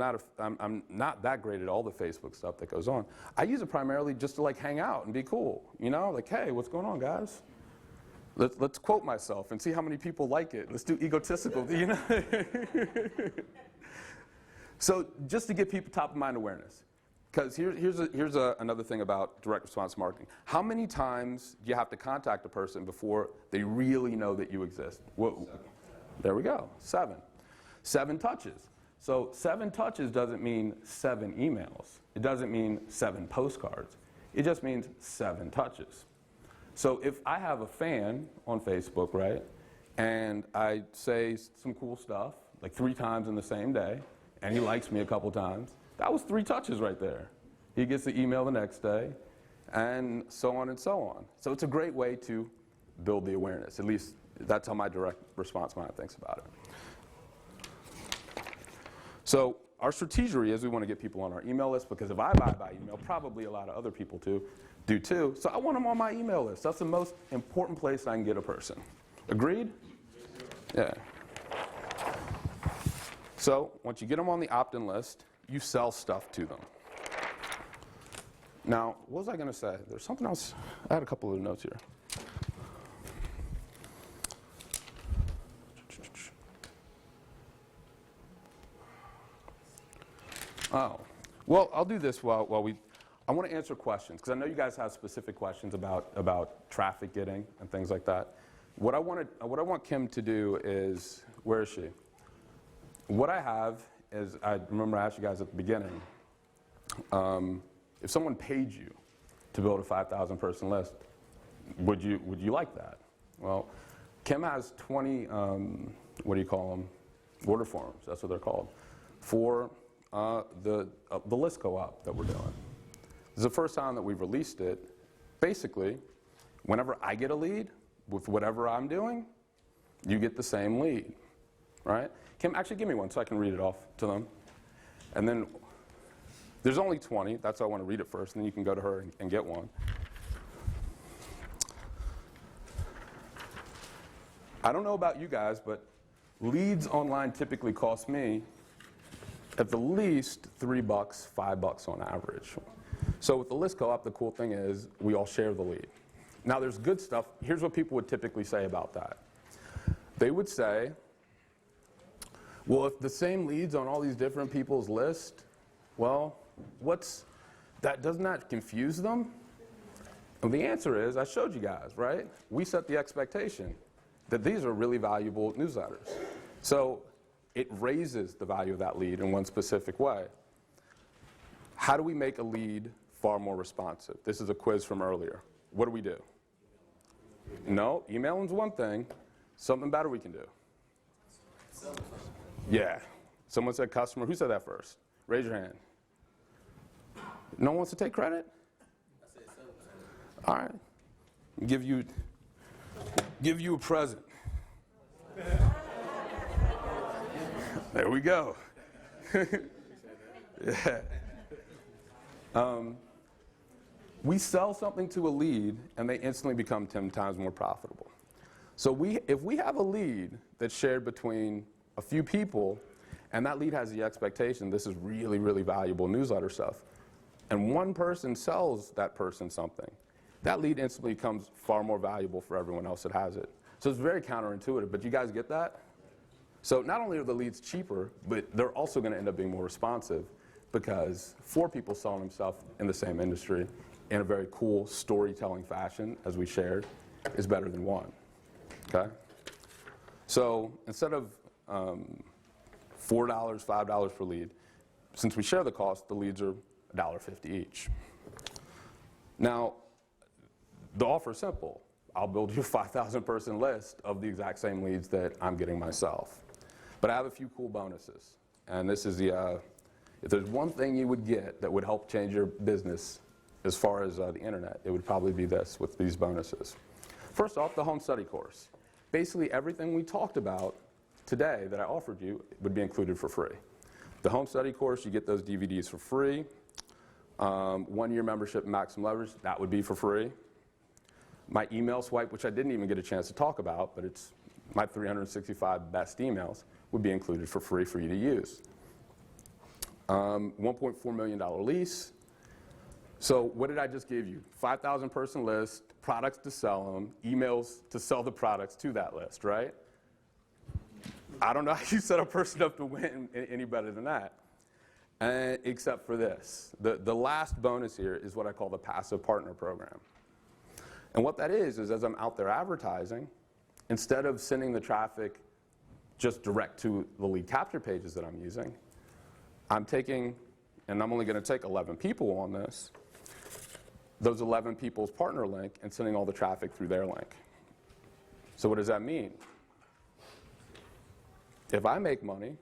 not that great at all the Facebook stuff that goes on, I use it primarily just to like hang out and be cool. You know, like, hey, what's going on, guys? Let's quote myself and see how many people like it. Let's do egotistical, you know. So just to get people top of mind awareness. Because here's another thing about direct response marketing. How many times do you have to contact a person before they really know that you exist? There we go, 7. 7 touches. So 7 touches doesn't mean 7 emails. It doesn't mean 7 postcards. It just means 7 touches. So if I have a fan on Facebook, right, and I say some cool stuff, like 3 times in the same day, and he likes me a couple times, that was 3 touches right there. He gets the email the next day, and so on and so on. So it's a great way to build the awareness. At least that's how my direct response mind thinks about it. So our strategy is we want to get people on our email list, because if I buy by email, probably a lot of other people do too. So I want them on my email list. That's the most important place I can get a person. Agreed? Yeah. So once you get them on the opt-in list, you sell stuff to them. Now, what was I going to say? There's something else. I had a couple of notes here. Oh, well, I'll do this while I want to answer questions, because I know you guys have specific questions about traffic getting and things like that. What I want Kim to do is, where is she? What I have is, I remember I asked you guys at the beginning, if someone paid you to build a 5,000 person list, would you like that? Well, Kim has 20, what do you call them? Order forms, that's what they're called, for the list co-op that we're doing. This is the first time that we've released it. Basically, whenever I get a lead with whatever I'm doing, you get the same lead, right? Kim, actually give me one so I can read it off to them. And then there's only 20, that's why I want to read it first, and then you can go to her and get one. I don't know about you guys, but leads online typically cost me at the least $3, $5 on average. So with the list co-op, the cool thing is we all share the lead. Now there's good stuff. Here's what people would typically say about that. They would say, well, if the same leads on all these different people's list, well, doesn't that confuse them? And the answer is, I showed you guys, right? We set the expectation that these are really valuable newsletters. So it raises the value of that lead in one specific way. How do we make a lead far more responsive? This is a quiz from earlier. What do we do? No, emailing is one thing. Something better we can do. Yeah. Someone said customer. Who said that first? Raise your hand. No one wants to take credit? All right. I'll give you give you a present. There we go. Yeah. We sell something to a lead, and they instantly become 10 times more profitable. So if we have a lead that's shared between a few people, and that lead has the expectation, this is really, really valuable newsletter stuff, and one person sells that person something, that lead instantly becomes far more valuable for everyone else that has it. So it's very counterintuitive, but you guys get that? So not only are the leads cheaper, but they're also going to end up being more responsive, because 4 people selling themselves in the same industry in a very cool storytelling fashion, as we shared, is better than 1. Okay? So instead of $4, $5 per lead, since we share the cost, the leads are $1.50 each. Now, the offer is simple. I'll build you a 5,000 person list of the exact same leads that I'm getting myself. But I have a few cool bonuses. And this is the, if there's one thing you would get that would help change your business as far as the internet, it would probably be this with these bonuses. First off, the home study course. Basically everything we talked about today that I offered you would be included for free. The home study course, you get those DVDs for free. 1-year membership Maximum Leverage, that would be for free. My email swipe, which I didn't even get a chance to talk about, but it's my 365 best emails, would be included for free for you to use. $1.4 million lease. So what did I just give you? 5,000 person list, products to sell them, emails to sell the products to that list, right? I don't know how you set a person up to win any better than that. Except for this. The last bonus here is what I call the passive partner program. And what that is as I'm out there advertising, instead of sending the traffic just direct to the lead capture pages that I'm using, I'm taking, and I'm only going to take 11 people on this, those 11 people's partner link and sending all the traffic through their link. So what does that mean? If I make money,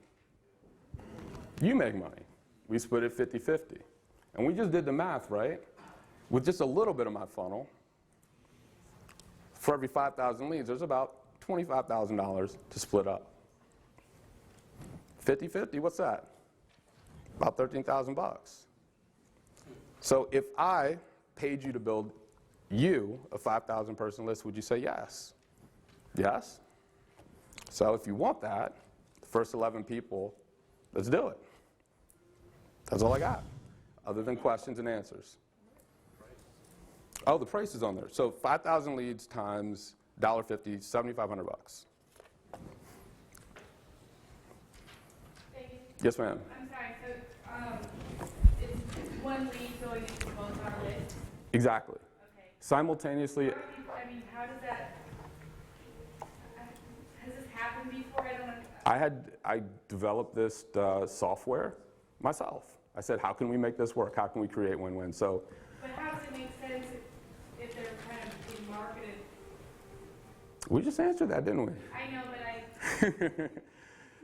you make money. We split it 50-50. And we just did the math, right? With just a little bit of my funnel, for every 5,000 leads, there's about $25,000 to split up. 50-50, what's that? About 13,000 bucks. So if I paid you to build you a 5,000 person list, would you say yes? Yes? So if you want that, the first 11 people, let's do it. That's all I got, other than questions and answers. Oh, the price is on there. So 5,000 leads times $1.50, 7,500 bucks. Yes, ma'am. I'm sorry, so it's one lead going into both our lists? Exactly. Okay. Simultaneously. How does that, has this happened before? I don't know. I developed this software myself. I said, how can we make this work? How can we create win-win? So. But how does it make sense if they're kind of being marketed? We just answered that, didn't we? I know, but I.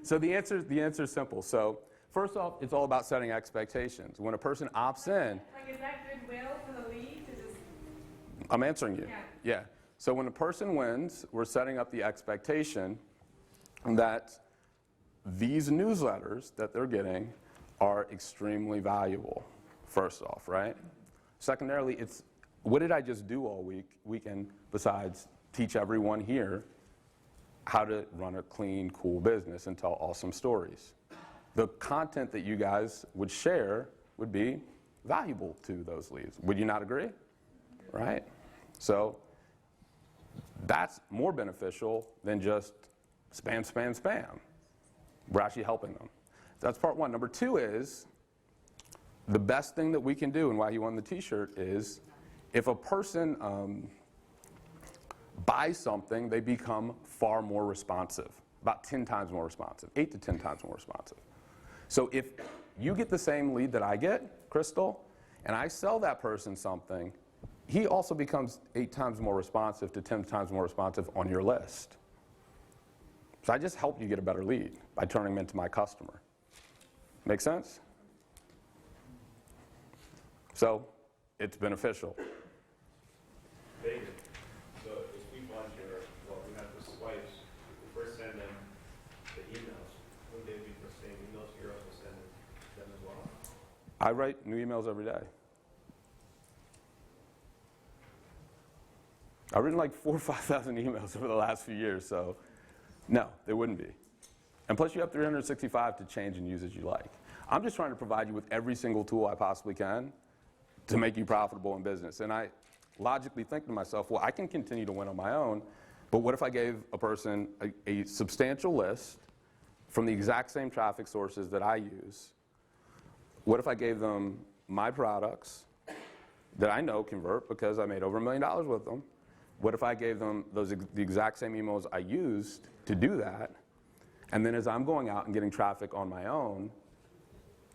So the answer is simple. So first off, it's all about setting expectations. When a person opts in. Like, is that goodwill for the lead to just? I'm answering you. Yeah. Yeah. So when a person wins, we're setting up the expectation that these newsletters that they're getting are extremely valuable, first off, right? Secondarily, it's what did I just do all weekend besides teach everyone here how to run a clean, cool business and tell awesome stories. The content that you guys would share would be valuable to those leads. Would you not agree? Right? So that's more beneficial than just spam, spam, spam. We're actually helping them. That's part one. Number two is the best thing that we can do, and why you won the t-shirt, is if a person buys something, they become far more responsive, about 10 times more responsive, 8 to 10 times more responsive. So if you get the same lead that I get, Crystal, and I sell that person something, he also becomes 8 times more responsive to 10 times more responsive on your list. So I just helped you get a better lead by turning him into my customer. Make sense? So it's beneficial. David, so if we fund your I write new emails every day. I've written like 4,000 or 5,000 emails over the last few years, so no, there wouldn't be. And plus you have 365 to change and use as you like. I'm just trying to provide you with every single tool I possibly can to make you profitable in business. And I logically think to myself, well, I can continue to win on my own, but what if I gave a person a substantial list from the exact same traffic sources that I use? What if I gave them my products that I know convert because I made over $1 million with them? What if I gave them the exact same emails I used to do that, and then as I'm going out and getting traffic on my own,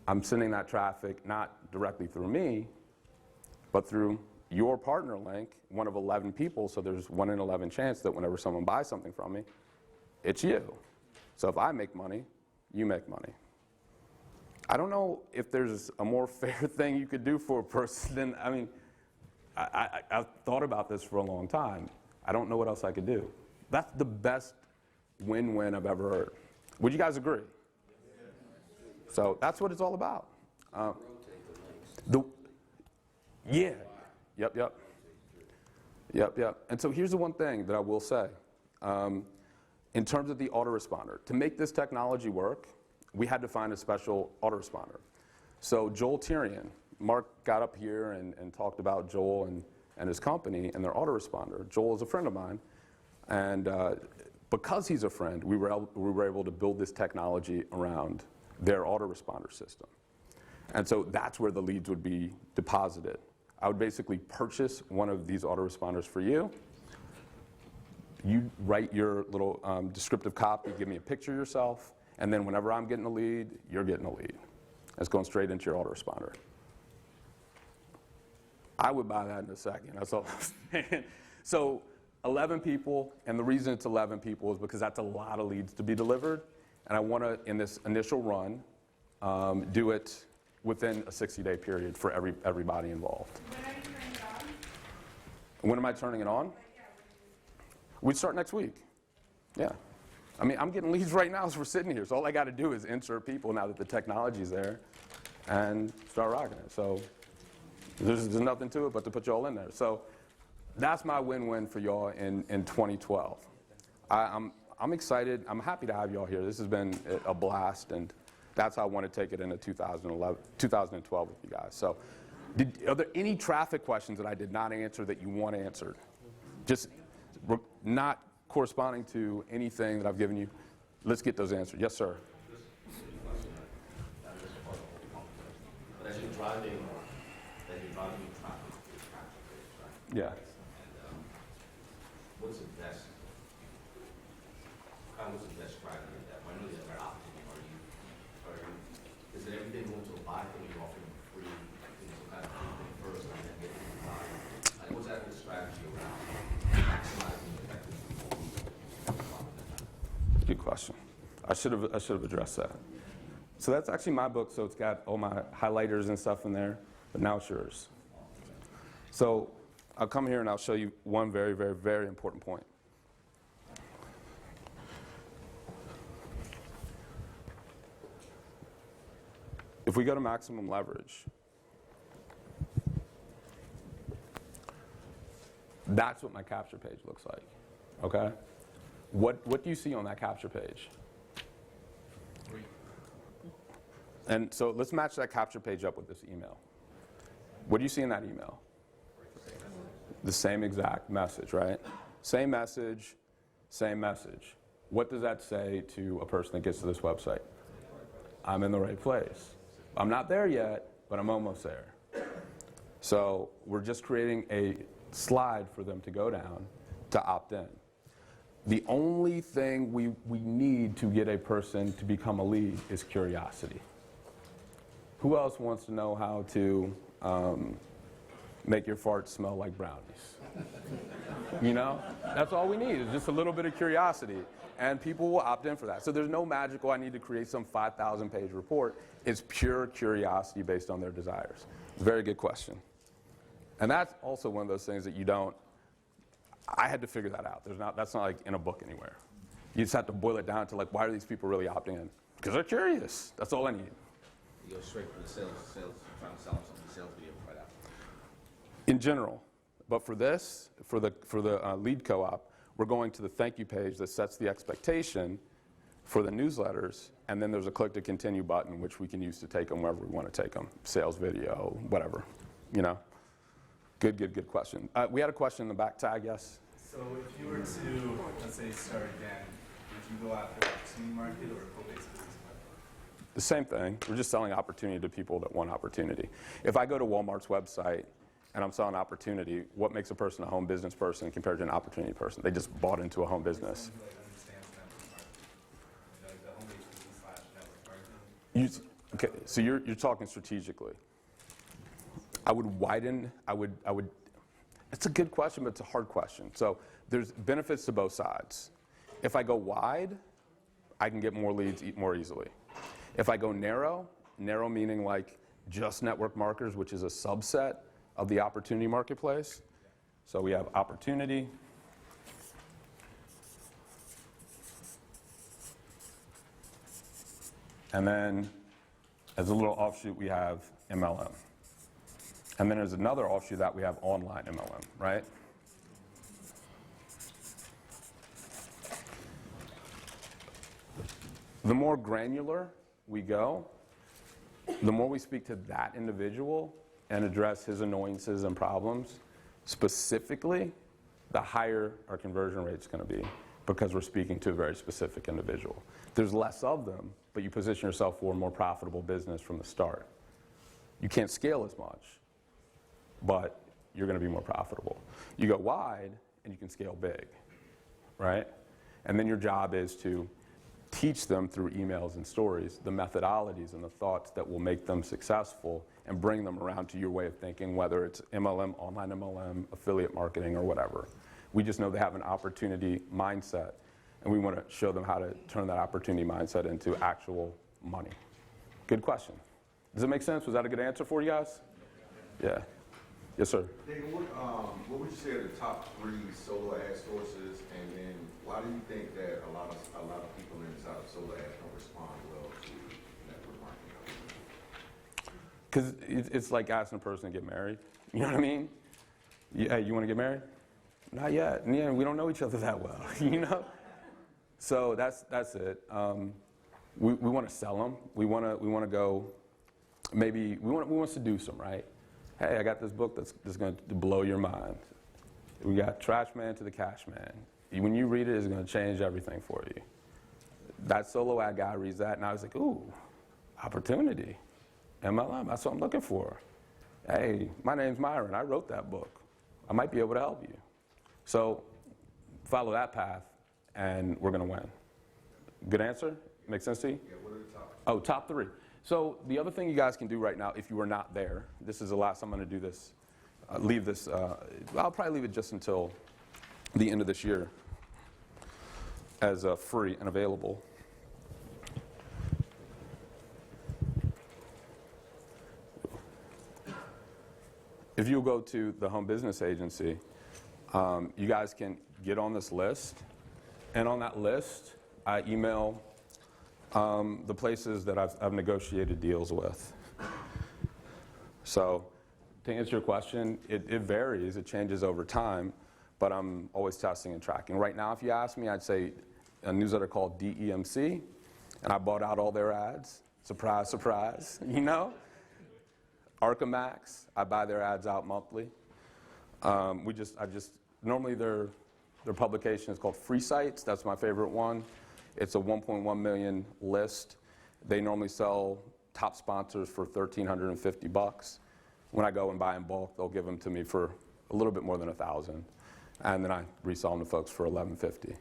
I'm sending that traffic not directly through me, but through your partner link, one of 11 people, so there's 1 in 11 chance that whenever someone buys something from me, it's you. So if I make money, you make money. I don't know if there's a more fair thing you could do for a person than, I mean, I've thought about this for a long time. I don't know what else I could do. That's the best win-win I've ever heard. Would you guys agree? So that's what it's all about. Yeah. Yep. And so here's the one thing that I will say. In terms of the autoresponder, to make this technology work, we had to find a special autoresponder. So Joel Tyrion, Mark got up here and talked about Joel and his company and their autoresponder. Joel is a friend of mine, and because he's a friend, we were able to build this technology around their autoresponder system. And so that's where the leads would be deposited. I would basically purchase one of these autoresponders for you. You write your little descriptive copy, give me a picture of yourself, and then whenever I'm getting a lead, you're getting a lead. It's going straight into your autoresponder. I would buy that in a second, that's all I'm saying. So 11 people, and the reason it's 11 people is because that's a lot of leads to be delivered, and I want to, in this initial run, do it within a 60-day period for everybody involved. When are you turning it on? When am I turning it on? We'd start next week. Yeah. I mean, I'm getting leads right now as we're sitting here, so all I got to do is insert people now that the technology's there and start rocking it. So there's nothing to it but to put you all in there. So that's my win-win for y'all in 2012. I'm excited. I'm happy to have y'all here. This has been a blast, and that's how I want to take it into 2012 with you guys. So are there any traffic questions that I did not answer that you want answered? Just not corresponding to anything that I've given you. Let's get those answered. Yes, sir. But as you're driving traffic, right? Yeah. And what's the best strategy of that? I know there's an option. Is it everything going to a buy thing you offer free, some kind of free thing first and then get it buy? Like, what's that strategy around maximizing the effectiveness? Good question. I should have addressed that. So that's actually my book, so it's got all my highlighters and stuff in there, but now it's yours. So I'll come here and I'll show you one very, very, very important point. If we go to maximum leverage, that's what my capture page looks like, okay? What do you see on that capture page? And so let's match that capture page up with this email. What do you see in that email? The same exact message, right? Same message, same message. What does that say to a person that gets to this website? I'm in the right place. I'm not there yet, but I'm almost there. So we're just creating a slide for them to go down to opt in. The only thing we need to get a person to become a lead is curiosity. Who else wants to know how to make your farts smell like brownies? You know? That's all we need is just a little bit of curiosity. And people will opt in for that. So there's no magical, I need to create some 5,000-page report. It's pure curiosity based on their desires. Very good question. And that's also one of those things that you don't, I had to figure that out. That's not like in a book anywhere. You just have to boil it down to like, why are these people really opting in? Because they're curious. That's all I need. You go straight for the sales, trying to sell them something, sales video right after. In general, but for this, for the lead co-op, we're going to the thank you page that sets the expectation for the newsletters, and then there's a click to continue button, which we can use to take them wherever we want to take them, sales video, whatever, you know. Good question. We had a question in the back tag, yes? So if you were to, let's say, start again, would you go after opportunity market or pull-based business market? The same thing. We're just selling opportunity to people that want opportunity. If I go to Walmart's website and I'm selling opportunity, what makes a person a home business person compared to an opportunity person? They just bought into a home business. Someone who understands network marketing, like the home-based business / network marketing. Okay, so you're talking strategically. I would widen, I would, it's a good question, but it's a hard question. So there's benefits to both sides. If I go wide, I can get more leads more easily. If I go narrow meaning like just network marketers, which is a subset of the opportunity marketplace. So we have opportunity. And then as a little offshoot, we have MLM. And then there's another offshoot that we have online MLM, right? The more granular we go, the more we speak to that individual and address his annoyances and problems specifically, the higher our conversion rate is going to be because we're speaking to a very specific individual. There's less of them, but you position yourself for a more profitable business from the start. You can't scale as much, but you're going to be more profitable. You go wide, and you can scale big, right? And then your job is to teach them through emails and stories the methodologies and the thoughts that will make them successful and bring them around to your way of thinking, whether it's MLM, online MLM, affiliate marketing, or whatever. We just know they have an opportunity mindset, and we want to show them how to turn that opportunity mindset into actual money. Good question. Does it make sense? Was that a good answer for you guys? Yeah. Yes, sir. Dagan, what would you say are the top 3 solo ad sources, and then why do you think that a lot of people inside of solo ads don't respond well to network marketing? Because it's like asking a person to get married. You know what I mean? Hey, you want to get married? Not yet. Yeah, we don't know each other that well, you know? So that's it. We want to sell them. We want to go. Maybe we want to seduce them, right? Hey, I got this book that's going to blow your mind. We got Trash Man to the Cash Man. When you read it, it's going to change everything for you. That solo ad guy reads that, and I was like, ooh, opportunity. MLM, that's what I'm looking for. Hey, my name's Myron. I wrote that book. I might be able to help you. So follow that path, and we're going to win. Good answer? Make sense to you? Yeah, what are the top? Oh, top 3. So the other thing you guys can do right now, if you are not there, this is the last I'm going to do this, leave this, I'll probably leave it just until the end of this year as free and available. If you go to the home business agency, you guys can get on this list, and on that list, I email the places that I've negotiated deals with. So to answer your question, it varies, it changes over time, but I'm always testing and tracking. Right now, if you ask me, I'd say a newsletter called DEMC, and I bought out all their ads. Surprise, surprise, you know? Archamax, I buy their ads out monthly. Normally their publication is called Free Sites, that's my favorite one. It's a 1.1 million list. They normally sell top sponsors for $1,350. When I go and buy in bulk, they'll give them to me for a little bit more than $1,000. And then I resell them to folks for $1,150.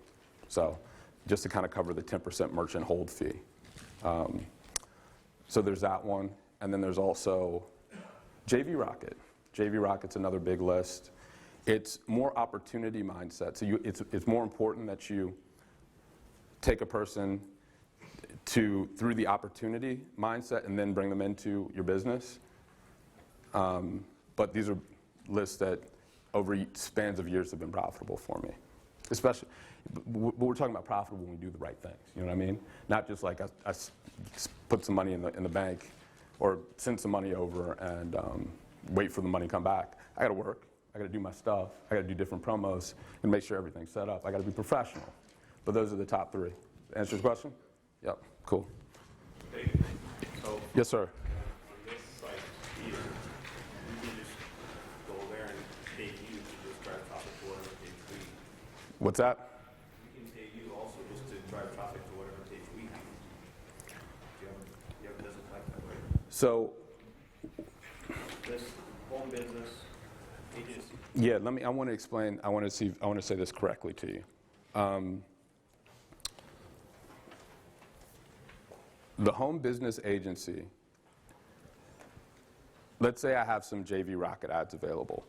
So just to kind of cover the 10% merchant hold fee. So there's that one. And then there's also JV Rocket. JV Rocket's another big list. It's more opportunity mindset. So it's more important that you take a person through the opportunity mindset and then bring them into your business. But these are lists that over spans of years have been profitable for me. Especially, but we're talking about profitable when we do the right things, you know what I mean? Not just like I put some money in the bank or send some money over and wait for the money to come back. I got to work. I got to do my stuff. I got to do different promos and make sure everything's set up. I got to be professional. But those are the top three. Answer your question? Yep, cool. So Yes, sir. on this site here, you can just go there and pay you to just drive traffic to whatever page we. What's that? We can pay you also just to drive traffic to whatever page we do. You have a business like that, right? So, This home business agency. yeah, I want to explain, I want to say this correctly to you. The home business agency, let's say I have some JV Rocket ads available.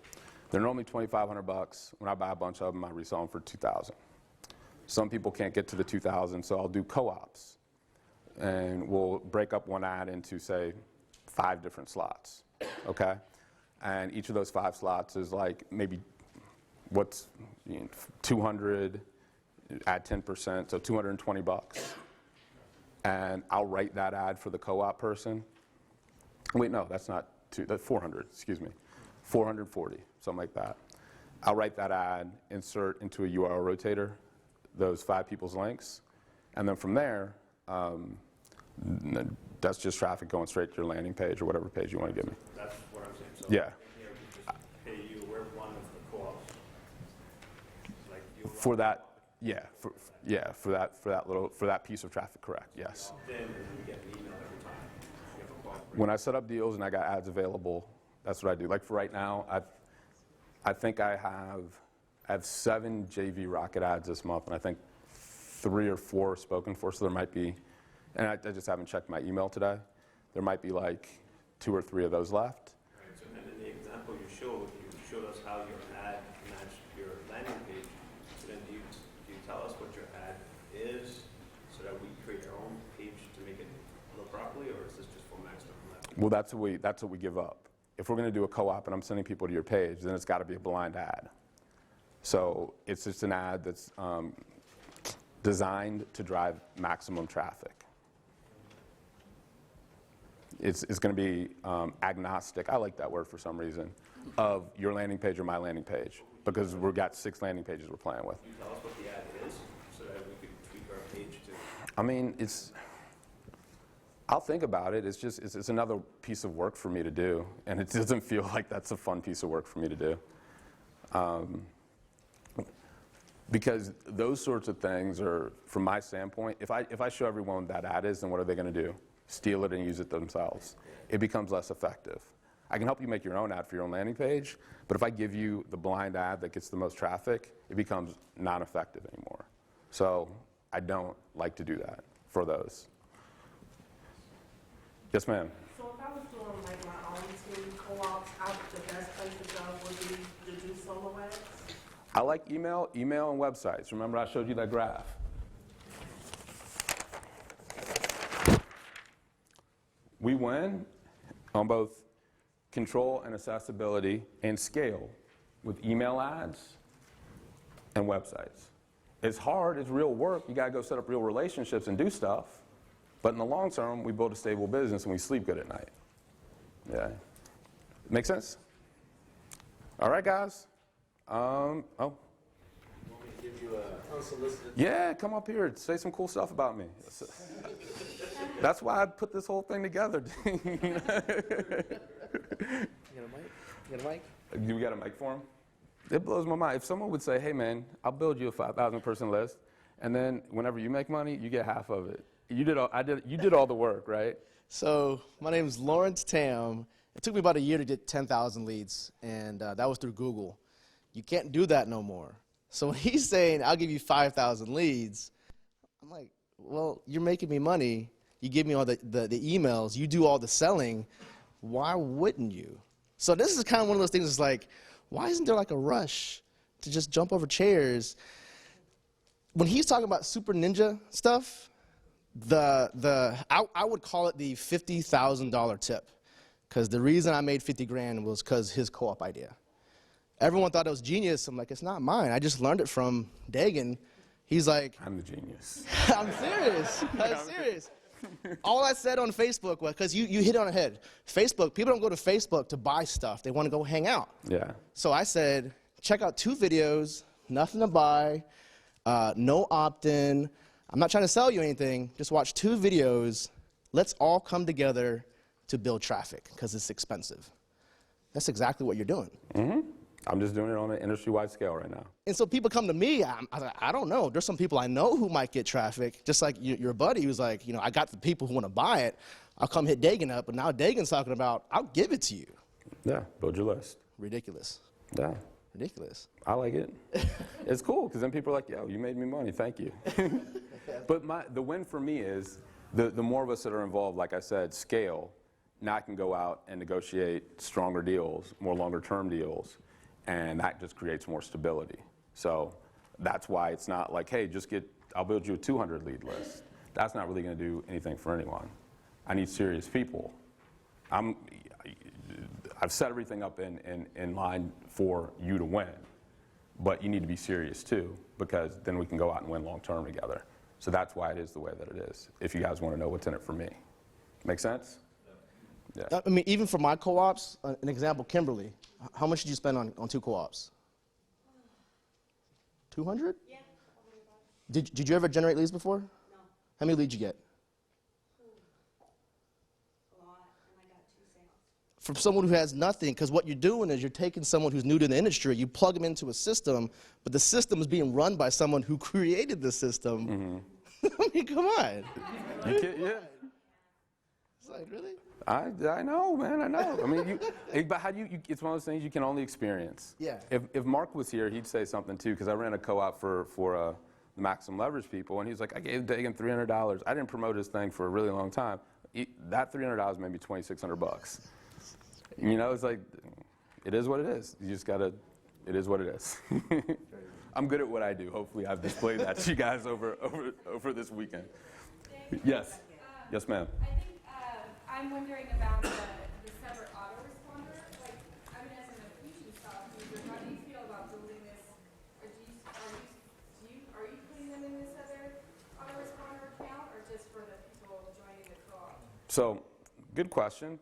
They're normally $2,500. When I buy a bunch of them, I resell them for $2,000. Some people can't get to the $2,000, so I'll do co-ops. And we'll break up one ad into, say, 5 different slots, okay? And each of those 5 slots is like maybe what's 200, add 10%, so $220. And I'll write that ad for the co-op person. Wait, no, that's 400, excuse me. 440, something like that. I'll write that ad, insert into a URL rotator those 5 people's links, and then from there, that's just traffic going straight to your landing page or whatever page you want to give me. That's what I'm saying. So Yeah. here we just pay you. We're one of the co-ops. Like you. For that, yeah, for that piece of traffic, correct, yes. Then you get an email every time. You have a call. When I set up deals and I got ads available, that's what I do. Like for right now, I think I have 7 JV Rocket ads this month, and I think 3 or 4 spoken for, so there might be, and I just haven't checked my email today, there might be like 2 or 3 of those left. Right, so, and in the example you showed us how your ad matched your landing page. So then do you tell us what your ad is so that we create our own page to make it look properly, or is this just for maximum level? Well, that's what we give up. If we're going to do a co-op and I'm sending people to your page, then it's got to be a blind ad. So it's just an ad that's designed to drive maximum traffic. It's going to be agnostic, I like that word for some reason, of your landing page or my landing page, because we've got 6 landing pages we're playing with. Can you tell us what the ad is so that we can tweak our page to? I mean, I'll think about it. It's another piece of work for me to do, and it doesn't feel like that's a fun piece of work for me to do. Because those sorts of things are, from my standpoint, if I show everyone what that ad is, then what are they going to do? Steal it and use it themselves. It becomes less effective. I can help you make your own ad for your own landing page, but if I give you the blind ad that gets the most traffic, it becomes non-effective anymore. So I don't like to do that for those. Yes, ma'am. So if I was doing like my own team co-ops, the best place to go would be to do solo ads? I like email and websites. Remember I showed you that graph? We win on both control and accessibility and scale with email ads and websites. It's hard, it's real work. You gotta go set up real relationships and do stuff. But in the long term, we build a stable business and we sleep good at night. Yeah. Make sense? All right, guys. You want me to give you a unsolicited? Yeah, come up here. Say some cool stuff about me. That's why I put this whole thing together. You got a mic? Do we got a mic for him? It blows my mind. If someone would say, hey, man, I'll build you a 5,000-person list, and then whenever you make money, you get half of it. You did all the work, right? So my name is Lawrence Tam. It took me about a year to get 10,000 leads, and that was through Google. You can't do that no more. So when he's saying, I'll give you 5,000 leads, I'm like, well, you're making me money. You give me all the emails. You do all the selling. Why wouldn't you? So this is kind of one of those things that's like, why isn't there like a rush to just jump over when he's talking about super ninja stuff, I would call it the $50,000 tip, because the reason I made 50 grand was because his co-op idea. Everyone thought it was genius. I'm like, it's not mine. I just learned it from Deagan. He's like, I'm the genius. I'm serious. I'm serious. All I said on Facebook was, because you hit it on the head. Facebook, people don't go to Facebook to buy stuff. They want to go hang out. Yeah. So I said, check out 2 videos, nothing to buy, no opt-in. I'm not trying to sell you anything. Just watch 2 videos. Let's all come together to build traffic because it's expensive. That's exactly what you're doing. Mm-hmm. I'm just doing it on an industry-wide scale right now. And so people come to me, I don't know. There's some people I know who might get traffic, just like your buddy who's like, you know, I got the people who want to buy it. I'll come hit Deagan up, but now Deagan's talking about, I'll give it to you. Yeah, build your list. Ridiculous. Yeah. Ridiculous. I like it. It's cool, because then people are like, yo, you made me money, thank you. But the win for me is the more of us that are involved, like I said, scale. Now I can go out and negotiate stronger deals, more longer-term deals, and that just creates more stability. So that's why it's not like, hey, I'll build you a 200 lead list. That's not really going to do anything for anyone. I need serious people. I've set everything up in line for you to win, but you need to be serious too, because then we can go out and win long-term together. So that's why it is the way that it is, if you guys want to know what's in it for me. Make sense? Yeah. I mean, even for my co-ops, an example, Kimberly, how much did you spend on 2 co-ops? 200? Yeah. Did you ever generate leads before? No. How many leads you get? A lot, and I got 2 sales. From someone who has nothing, because what you're doing is you're taking someone who's new to the industry, you plug them into a system, but the system is being run by someone who created the system. Mm-hmm. I mean, come on. Yeah. It's like, really? I know, man, I know. I mean, but how do you, it's one of those things you can only experience. Yeah. If Mark was here, he'd say something too, because I ran a co-op for the Maximum Leverage people, and he's like, I gave Deagan $300. I didn't promote his thing for a really long time. That $300 made me $2,600. You know, it's like, it is what it is. You just gotta, it is what it is. I'm good at what I do. Hopefully I've displayed that to you guys over this weekend. Yes. Yes, ma'am. I think I'm wondering about the separate autoresponder. Like, I mean, as an infusion style user, how do you feel about building this? Or are you putting them in this other autoresponder account, or just for the people joining the co-op? So, good question.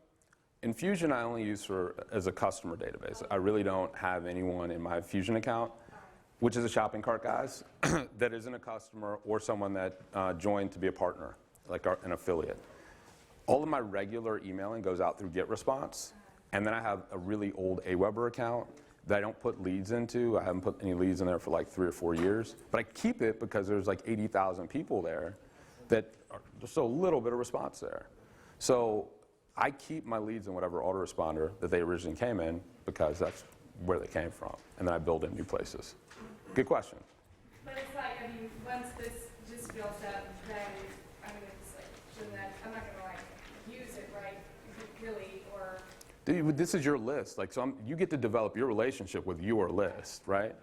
Infusion I only use as a customer database. I really don't have anyone in my Fusion account, which is a shopping cart, guys, that isn't a customer or someone that joined to be a partner, like an affiliate. All of my regular emailing goes out through GetResponse, and then I have a really old Aweber account that I don't put leads into. I haven't put any leads in there for like 3 or 4 years, but I keep it because there's like 80,000 people there that are just a little bit of response there. So I keep my leads in whatever autoresponder that they originally came in because that's where they came from, and then I build in new places. Good question. But it's like, I mean, once this just builds up, then, I mean, it's like, shouldn't that, I'm not gonna like use it, right, really, or? Dude, this is your list. Like, so you get to develop your relationship with your list, right?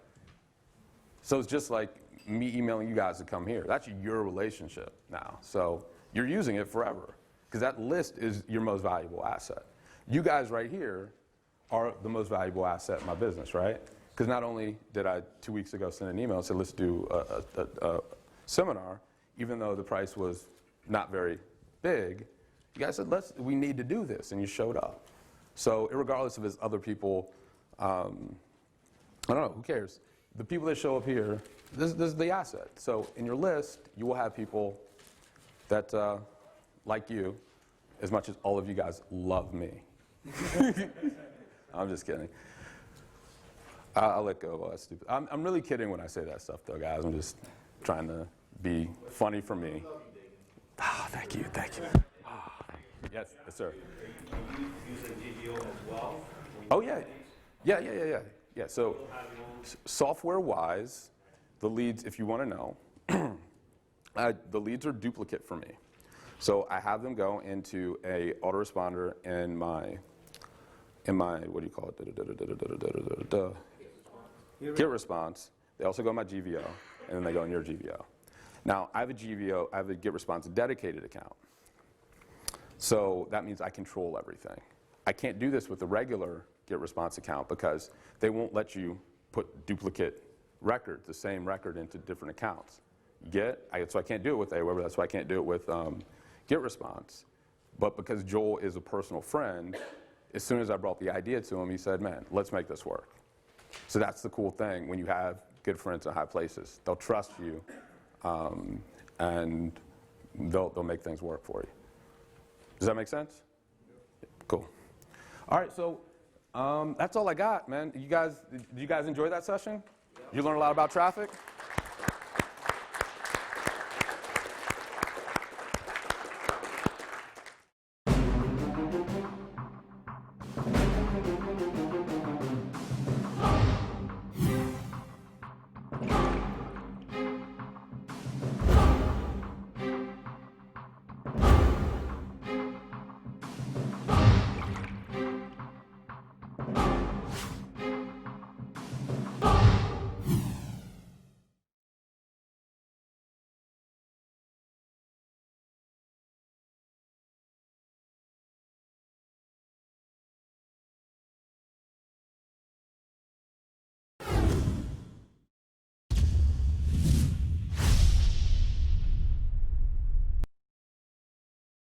So it's just like me emailing you guys to come here. That's your relationship now. So you're using it forever because that list is your most valuable asset. You guys right here are the most valuable asset in my business, right? Because not only did I 2 weeks ago send an email and said, let's do a seminar, even though the price was not very big, you guys said, we need to do this, and you showed up. So regardless of it's other people, I don't know, who cares? The people that show up here, this is the asset. So in your list, you will have people that like you, as much as all of you guys love me. I'm just kidding. I'll let go of all that stupid. I'm really kidding when I say that stuff, though, guys. I'm just trying to be funny for me. Oh, thank you. Oh, yes, sir. Are you using GVO as well? Oh, yeah. Yeah, so software-wise, the leads, if you want to know, the leads are duplicate for me. So I have them go into a autoresponder in my what do you call it? GetResponse. They also go in my GVO, and then they go in your GVO. Now, I have a GetResponse dedicated account. So that means I control everything. I can't do this with the regular GetResponse account because they won't let you put duplicate records, the same record, into different accounts. So I can't do it with Aweber. That's why I can't do it with get response. But because Joel is a personal friend, as soon as I brought the idea to him, he said, man, let's make this work. So that's the cool thing when you have good friends in high places. They'll trust you, and they'll make things work for you. Does that make sense? Cool. All right, so that's all I got, man. Did you guys enjoy that session? You learn a lot about traffic?